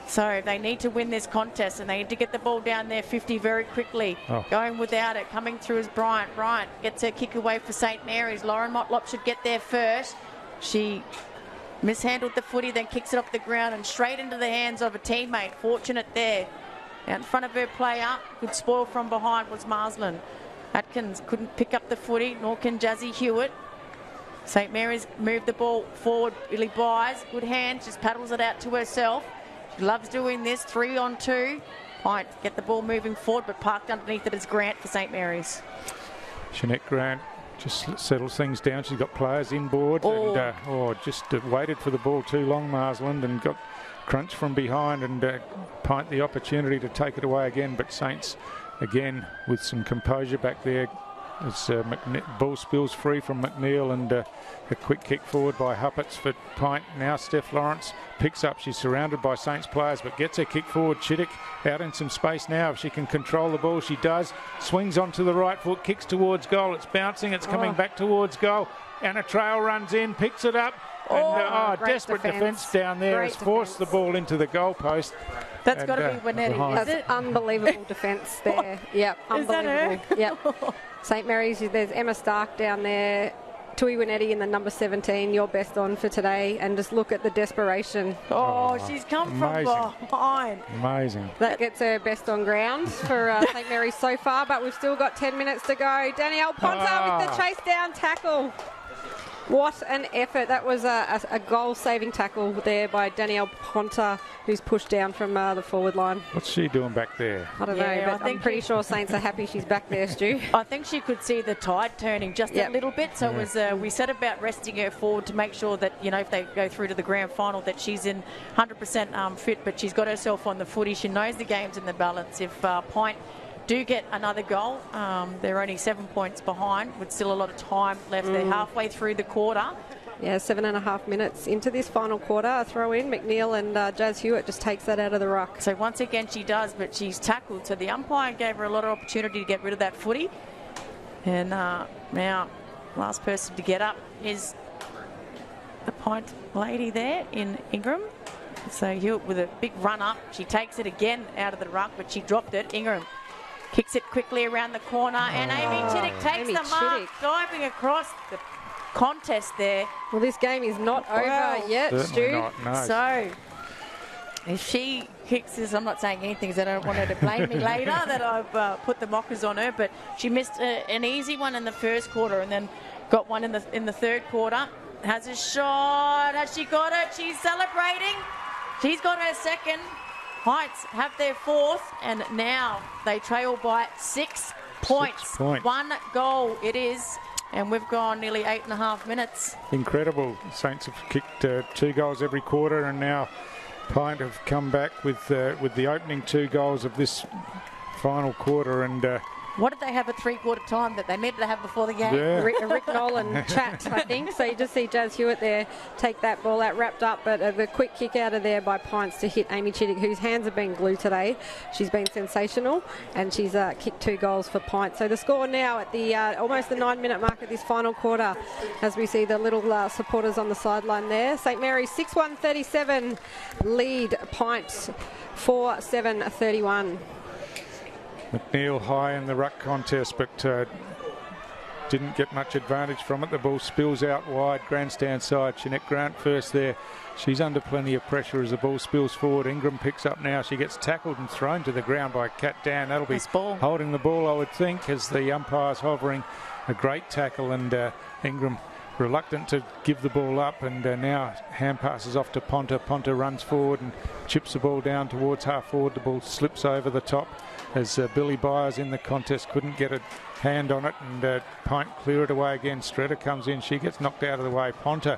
So they need to win this contest, and they need to get the ball down there 50 very quickly. Going without it, coming through is Bryant. Bryant gets her kick away for St Mary's. Lauren Motlop should get there first. She mishandled the footy, then kicks it off the ground and straight into the hands of a teammate. Fortunate there. Out in front of her player, good spoil from behind was Marsland. Atkins couldn't pick up the footy, nor can Jazzy Hewitt. St Mary's moved the ball forward. Billy Byers, good hands, just paddles it out to herself. She loves doing this, 3-on-2. Pint get the ball moving forward, but parked underneath it is Grant for St. Mary's. Jeanette Grant just settles things down. She's got players inboard and just waited for the ball too long, Marsland, and got crunched from behind, and Pint the opportunity to take it away again, but Saints again with some composure back there as ball spills free from McNeil, and a quick kick forward by Huppets for Pint. Now Steph Lawrence picks up. She's surrounded by Saints players, but gets her kick forward. Chittick out in some space now. If she can control the ball, she does. Swings onto the right foot, kicks towards goal. It's bouncing, it's coming back towards goal. Anna Trail runs in, picks it up. And desperate defence down there has forced the ball into the goalpost. That's got to be Winetti, is it? Unbelievable defence there. Yep, unbelievable. Is that her? Yep. St. Mary's, there's Emma Stark down there. Tui Winetti in the number 17, your best on for today, and just look at the desperation. She's come from behind. Amazing. That gets her best on ground for St. Mary's so far, but we've still got 10 minutes to go. Danielle Ponta with the chase down tackle. What an effort. That was a goal-saving tackle there by Danielle Ponta, who's pushed down from the forward line. What's she doing back there? I don't know, but I'm pretty sure Saints are happy she's back there, Stu. I think she could see the tide turning just a little bit, so it was, we said about resting her forward to make sure that, if they go through to the grand final, that she's in 100% fit, but she's got herself on the footy. She knows the game's in the balance. If Pint do get another goal, they're only 7 points behind with still a lot of time left. They're halfway through the quarter. Yeah, 7.5 minutes into this final quarter. A throw in, McNeil and Jazz Hewitt just takes that out of the ruck. So once again she does, but she's tackled, so the umpire gave her a lot of opportunity to get rid of that footy. And now last person to get up is the Pint lady there in Ingram. So Hewitt with a big run up, she takes it again out of the ruck, but she dropped it. Ingram kicks it quickly around the corner, and Amy Chittick takes the mark, diving across the contest there. Well, this game is not over yet, Stu. No. So, if she kicks this, I'm not saying anything because I don't want her to blame me later that I've put the mockers on her, but she missed an easy one in the first quarter and then got one in the third quarter. Has a shot. Has she got it? She's celebrating. She's got her second. Heights have their fourth, and now they trail by 6 points. 6 points. 1 goal it is, and we've gone nearly 8.5 minutes. Incredible. Saints have kicked 2 goals every quarter, and now Pint have come back with the opening 2 goals of this final quarter, and what did they have at 3/4 time that they meant to have before the game? Yeah. Rick Nolan chat, I think. So you just see Jazz Hewitt there take that ball out, wrapped up, but the quick kick out of there by Pints to hit Amy Chittick, whose hands have been glued today. She's been sensational, and she's kicked 2 goals for Pints. So the score now at the almost the 9-minute mark of this final quarter, as we see the little supporters on the sideline there. St. Mary's 6-1-37 lead Pints 4-7-31. McNeil high in the ruck contest, but didn't get much advantage from it. The ball spills out wide, grandstand side. Jeanette Grant first there. She's under plenty of pressure as the ball spills forward. Ingram picks up now. She gets tackled and thrown to the ground by Kat Dan. That'll be holding the ball, I would think, as the umpire's hovering. A great tackle, and Ingram reluctant to give the ball up, and now hand passes off to Ponta. Ponta runs forward and chips the ball down towards half forward. The ball slips over the top as Billy Byers in the contest couldn't get a hand on it, and Pint clear it away again. Stretter comes in, she gets knocked out of the way. Ponta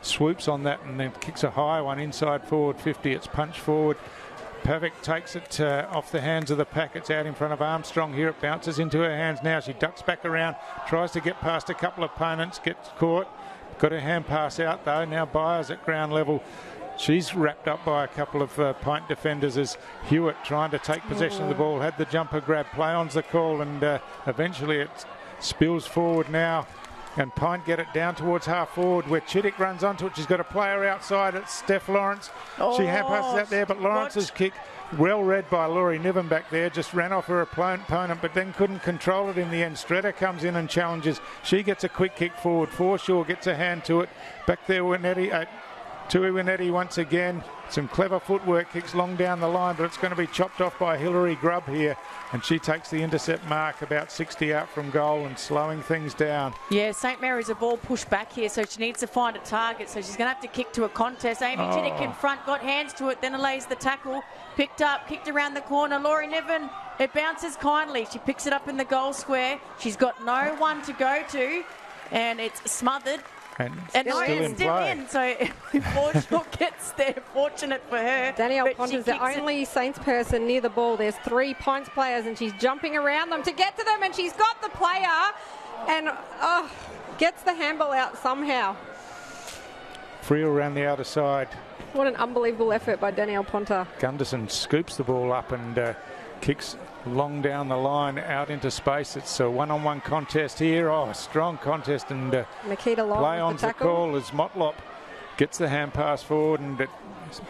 swoops on that and then kicks a high one inside forward 50. It's punched forward. Pavic takes it off the hands of the pack. It's out in front of Armstrong here. It bounces into her hands now. She ducks back around, tries to get past a couple of opponents, gets caught. Got her hand pass out though. Now Byers at ground level. She's wrapped up by a couple of Pint defenders as Hewitt trying to take possession of the ball. Had the jumper grab. Play on's the call, and eventually it spills forward now. And Pint get it down towards half forward where Chittick runs onto it. She's got a player outside. It's Steph Lawrence. She hand passes out there, but Lawrence's kick, well read by Laurie Niven back there, just ran off her opponent, but then couldn't control it in the end. Stretter comes in and challenges. She gets a quick kick forward. Forshaw gets a hand to it. Back there, Winetti. Tui Winetti once again. Some clever footwork, kicks long down the line, but it's going to be chopped off by Hilary Grubb here. And she takes the intercept mark about 60 out from goal and slowing things down. Yeah, St Mary's a ball pushed back here, so she needs to find a target. So she's going to have to kick to a contest. Amy Chittick in front, got hands to it, then allays the tackle. Picked up, kicked around the corner. Laurie Niven, it bounces kindly. She picks it up in the goal square. She's got no one to go to, and it's smothered. And still in. So Fortunate gets there. Fortunate for her. Danielle Ponder's the only Saints person near the ball. There's 3 Pints players and she's jumping around them to get to them, and she's got the player and gets the handball out somehow. Friel around the outer side. What an unbelievable effort by Danielle Ponter. Gunderson scoops the ball up and kicks long down the line out into space. It's a one-on-one contest here. Oh, a strong contest, and Nikita Long play on's the call as Motlop gets the hand pass forward, and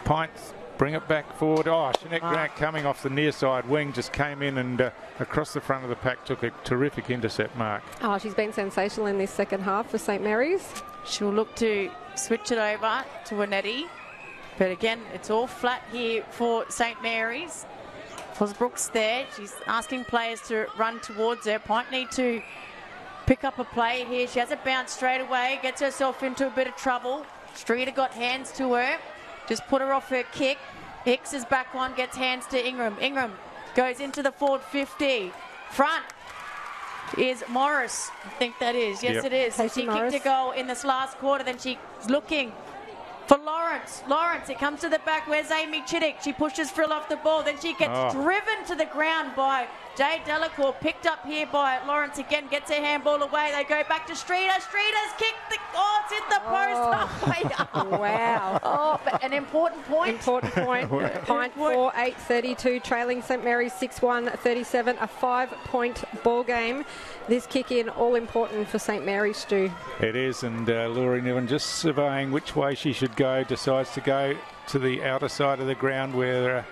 Pints bring it back forward. Oh, Jeanette Grant coming off the near side wing just came in and across the front of the pack took a terrific intercept mark. Oh, she's been sensational in this second half for St Mary's. She'll look to switch it over to Winetti, but again it's all flat here for St Mary's. Fosbrooks there, she's asking players to run towards her. Pint need to pick up a play here. She has a bounce straight away, gets herself into a bit of trouble. Streeter got hands to her, just put her off her kick. Hicks is back on, gets hands to Ingram. Ingram goes into the forward 50. Front is Morris, I think that is. Yes, it is. So she kicked a goal in this last quarter, then she's looking for Lawrence. Lawrence, it comes to the back. Where's Amy Chittick? She pushes Frill off the ball. Then she gets driven to the ground by Jade Delacour. Picked up here by Lawrence again. Gets her handball away. They go back to Streeter. Streeter's kicked the... Oh, it's hit the post halfway up. Wow. Oh, but an important point. Important point. Pint 4-8-32, trailing St Mary's 6-1-37. A 5-point ball game. This kick in all important for St Mary's, Stu. It is, and Laurie Niven just surveying which way she should go, decides to go to the outer side of the ground where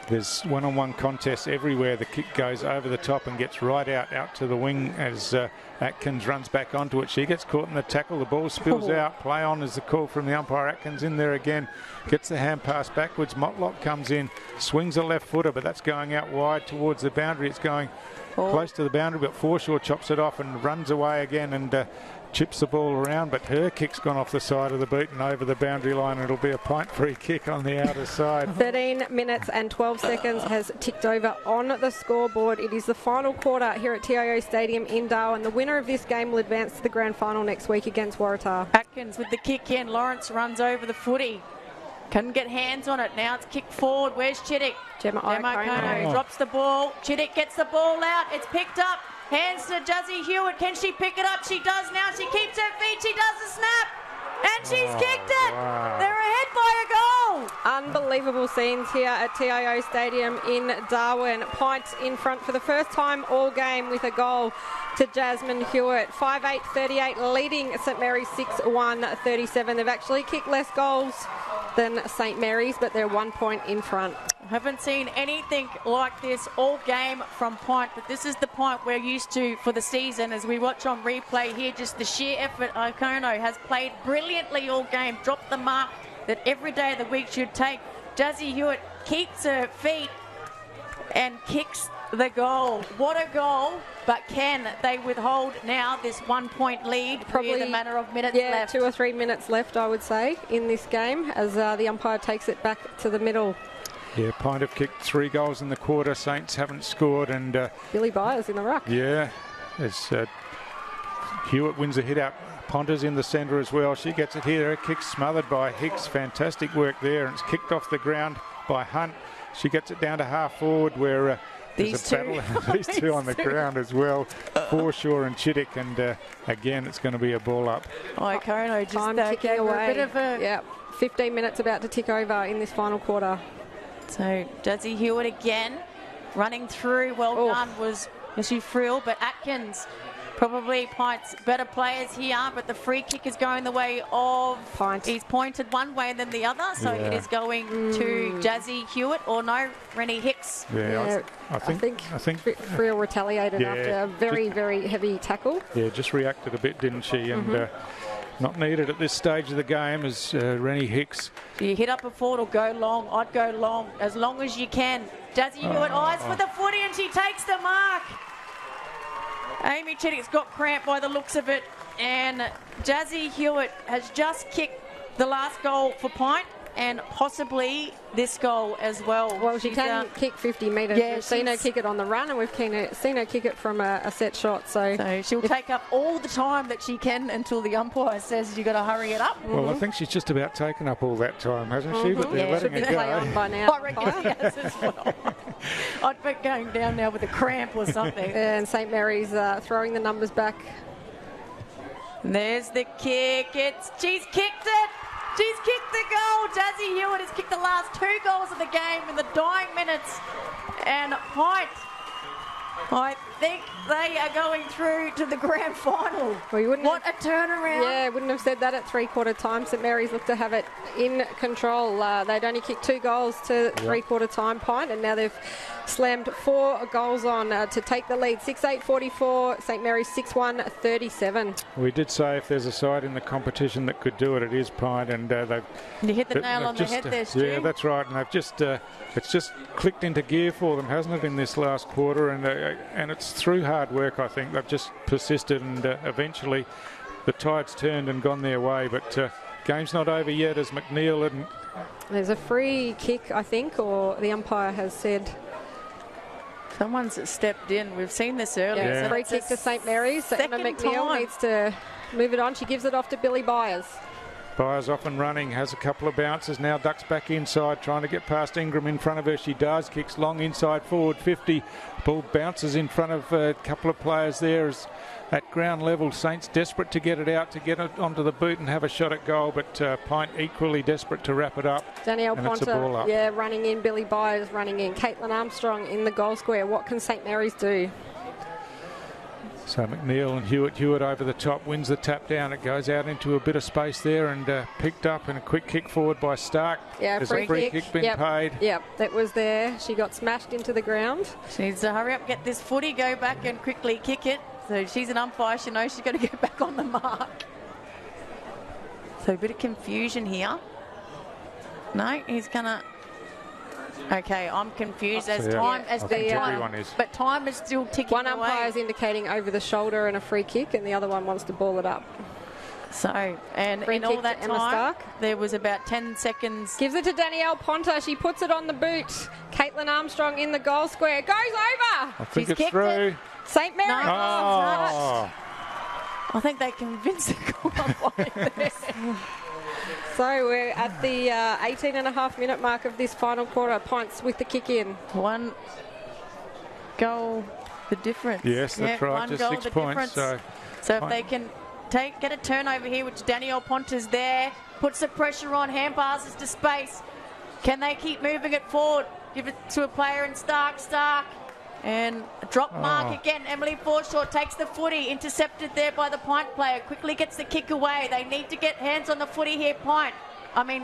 there's one-on-one contests everywhere. The kick goes over the top and gets right out to the wing as Atkins runs back onto it. She gets caught in the tackle. The ball spills out. Play on is the call from the umpire. Atkins in there again. Gets the hand pass backwards. Motlop comes in. Swings a left footer, but that's going out wide towards the boundary. It's going close to the boundary, but Forshaw chops it off and runs away again and chips the ball around, but her kick's gone off the side of the boot and over the boundary line. It'll be a Pint free kick on the outer side. 13 minutes and 12 seconds has ticked over on the scoreboard. It is the final quarter here at TIO Stadium in Darwin. The winner of this game will advance to the grand final next week against Waratah. Atkins with the kick in. Lawrence runs over the footy. Couldn't get hands on it. Now it's kicked forward. Where's Chittick? Gemma O'Connor drops the ball. Chittick gets the ball out. It's picked up. Hands to Jazzy Hewitt. Can she pick it up? She does now. She keeps her feet. She does the snap. And she's kicked it. Wow. They're ahead by a goal. Unbelievable scenes here at TIO Stadium in Darwin. Pint in front for the first time all game with a goal to Jasmine Hewitt. 5-8-38 leading St Mary's 6-1-37. They've actually kicked less goals than St Mary's, but they're 1 point in front. Haven't seen anything like this all game from Pint, but this is the Pint we're used to for the season as we watch on replay here. Just the sheer effort. O'Connor has played brilliantly all game, dropped the mark that every day of the week should take. Jazzy Hewitt keeps her feet and kicks the goal. What a goal, but can they withhold now this 1 point lead? Probably a matter of minutes left. 2 or 3 minutes left, I would say, in this game as the umpire takes it back to the middle. Yeah, Pint have kicked 3 goals in the quarter. Saints haven't scored, and Billy Byers in the ruck. Yeah, as Hewitt wins a hit out. Ponder's in the centre as well. She gets it here. Her kick's smothered by Hicks. Fantastic work there, and it's kicked off the ground by Hunt. She gets it down to half forward where there's a battle. These two on the ground as well. Forshaw and Chittick, and again it's going to be a ball up. O'Connor just ticking away. A bit of a 15 minutes about to tick over in this final quarter. So Jazzy Hewitt again running through. Well done was Missy Frill, but Atkins probably Pint's better players here, but the free kick is going the way of Pint. He's pointed one way than the other, so it is going to Jazzy Hewitt, or no, Rennie Hicks. I think Frill retaliated after a very heavy tackle. Yeah, just reacted a bit, didn't she? And Not needed at this stage of the game as Rennie Hicks. Do you hit up a forward or go long? I'd go long as you can. Jazzy Hewitt eyes for the footy and she takes the mark. Amy Chittick's got cramp by the looks of it, and Jazzy Hewitt has just kicked the last goal for PINT and possibly this goal as well. Well, she can kick 50 metres. Yeah, we've seen her kick it on the run, and we've seen her kick it from a set shot. So she'll take up all the time that she can until the umpire says you've got to hurry it up. Well, I think she's just about taken up all that time, hasn't she? But they're letting her play on go. by now. I reckon she has as well. I'd be going down now with a cramp or something. And St Mary's throwing the numbers back. And there's the kick. She's kicked it. She's kicked the goal. Jazzy Hewitt has kicked the last 2 goals of the game in the dying minutes. And PINT, I think they are going through to the grand final. Well, what a turnaround. Yeah, wouldn't have said that at 3/4 time. St Mary's looked to have it in control. They'd only kicked 2 goals to 3/4 time PINT, and now they've slammed 4 goals on to take the lead. 6-8-44, St Mary's 6-1-37. We did say if there's a side in the competition that could do it, it is PINT, and they've... You hit the nail on the head there, Stu. Yeah, that's right, and they've just... it's just clicked into gear for them, hasn't it, in this last quarter, and it's through hard work, I think. They've just persisted, and eventually the tide's turned and gone their way, but game's not over yet as McNeil and... There's a free kick, I think, or the umpire has said... Someone's stepped in. We've seen this earlier. Yeah. So free kick to St Mary's. So Emma McNeil needs to move it on. She gives it off to Billy Byers. Byers off and running, has a couple of bounces, now ducks back inside, trying to get past Ingram in front of her. She does, kicks long inside forward, 50. Ball bounces in front of a couple of players there. As at ground level, Saints desperate to get it out, to get it onto the boot and have a shot at goal, but PINT equally desperate to wrap it up. Danielle Ponter, running in. Billy Byers running in. Caitlin Armstrong in the goal square. What can St Mary's do? So McNeil and Hewitt over the top, wins the tap down. It goes out into a bit of space there and picked up, and a quick kick forward by Stark. Yeah, there's a free kick been paid. Yep, that was there. She got smashed into the ground. She needs to hurry up, get this footy, go back and quickly kick it. So she's an umpire. She knows she's got to get back on the mark. So a bit of confusion here. No, he's going to... Okay, I'm confused as time as the everyone is. But time is still ticking One away. umpire is indicating over the shoulder and a free kick, and the other one wants to ball it up. So, and free in all that Emma time, Stark. there was about 10 seconds. Gives it to Danielle Ponter. She puts it on the boot. Caitlin Armstrong in the goal square. Goes over. I think She's it's through. It. St Mary's. No, oh. I think they convinced the goal umpire there. So we're at the 18.5-minute mark of this final quarter. PINTs with the kick in. 1 goal, the difference. Yes, that's right. Just 6 points. So if they can get a turnover here, which Danielle Ponter's there, puts the pressure on, hand passes to space. Can they keep moving it forward? Give it to a player in Stark. And a drop mark again. Emily Forshaw takes the footy, intercepted there by the PINT player. Quickly gets the kick away. They need to get hands on the footy here,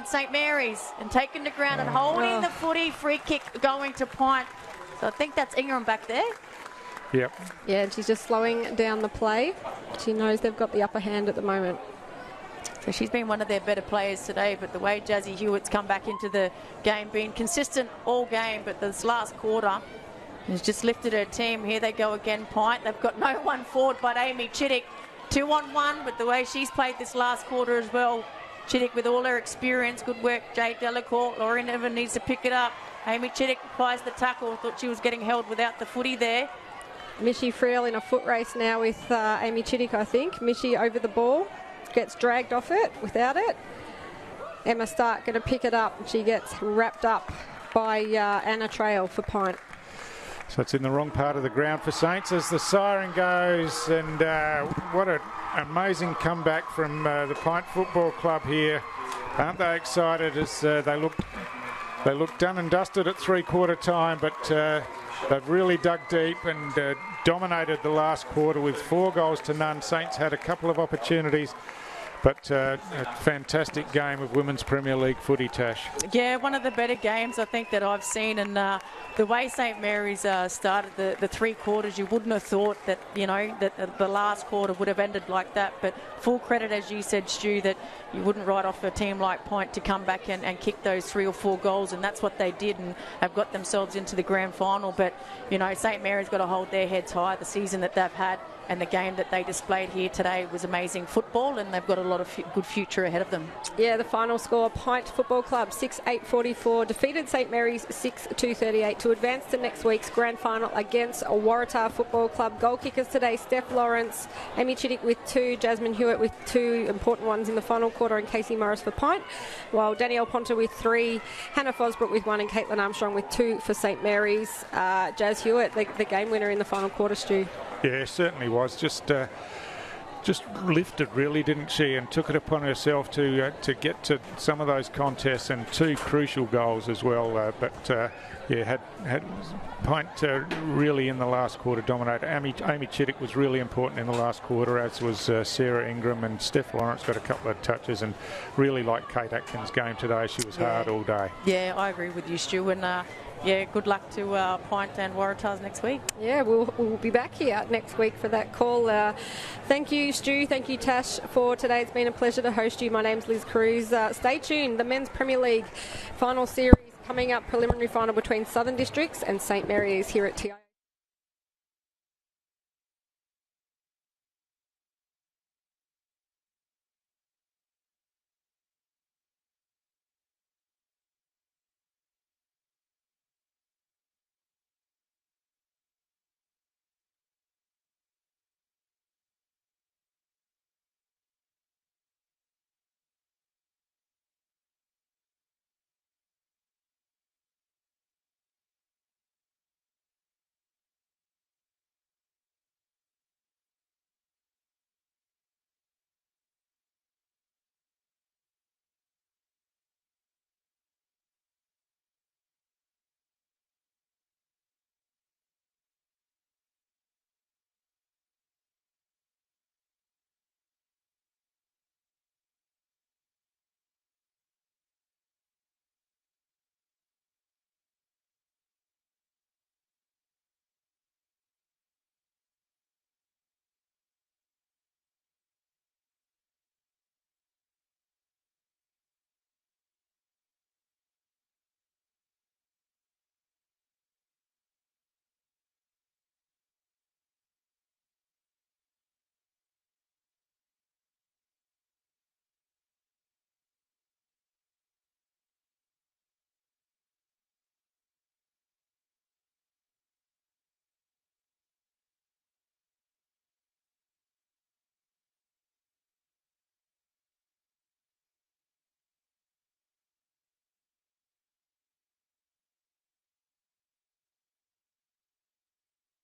St Mary's, and taking the ground and holding the footy. Free kick going to PINT. So I think that's Ingram back there. Yep. Yeah, and she's just slowing down the play. She knows they've got the upper hand at the moment. So she's been one of their better players today, but the way Jazzy Hewitt's come back into the game, being consistent all game, but this last quarter has just lifted her team. Here they go again, PINT. They've got no one forward but Amy Chittick. 2-on-1, but the way she's played this last quarter as well. Chittick with all her experience. Good work, Jade Delacour. Lauren Evan needs to pick it up. Amy Chittick applies the tackle. Thought she was getting held without the footy there. Mishy Friel in a foot race now with Amy Chittick, I think. Mishy over the ball. Gets dragged off it without it. Emma Stark going to pick it up. She gets wrapped up by Anna Trail for PINT. So it's in the wrong part of the ground for Saints as the siren goes, and what an amazing comeback from the PINT Football Club here. Aren't they excited as they look done and dusted at 3/4 time, but they've really dug deep and dominated the last quarter with 4 goals to none. Saints had a couple of opportunities, But a fantastic game of Women's Premier League footy, Tash. Yeah, one of the better games I think that I've seen, and the way St Mary's started the three quarters, you wouldn't have thought that, you know, that the last quarter would have ended like that. But full credit, as you said, Stu, that you wouldn't write off a team like PINT to come back and kick those 3 or 4 goals, and that's what they did, and have got themselves into the grand final. But, you know, St Mary's got to hold their heads high. The season that they've had and the game that they displayed here today was amazing football, and they've got a lot of good future ahead of them. Yeah, the final score, PINT Football Club 6-8-44 defeated St Mary's 6-2-38 to advance to next week's grand final against Waratah Football Club. Goal kickers today, Steph Lawrence, Amy Chittick with 2, Jasmine Hewitt with 2 important ones in the final quarter, and Casey Morris for PINT, while Danielle Ponta with 3, Hannah Fosbrook with 1, and Caitlin Armstrong with 2 for St Mary's. Jazz Hewitt, the game winner in the final quarter, Stu. Yeah, certainly was. Just lifted, really, didn't she? And took it upon herself to get to some of those contests, and 2 crucial goals as well. Yeah, had PINT really in the last quarter dominated. Amy Chittick was really important in the last quarter, as was Sarah Ingram, and Steph Lawrence got a couple of touches, and really like Kate Atkins' game today. She was hard all day. Yeah, I agree with you, Stu, and yeah, good luck to PINT and Waratahs next week. Yeah, we'll be back here next week for that call. Thank you, Stu. Thank you, Tash, for today. It's been a pleasure to host you. My name's Liz Cruz. Stay tuned. The Men's Premier League final series coming up, preliminary final between Southern Districts and St Mary's here at TIO.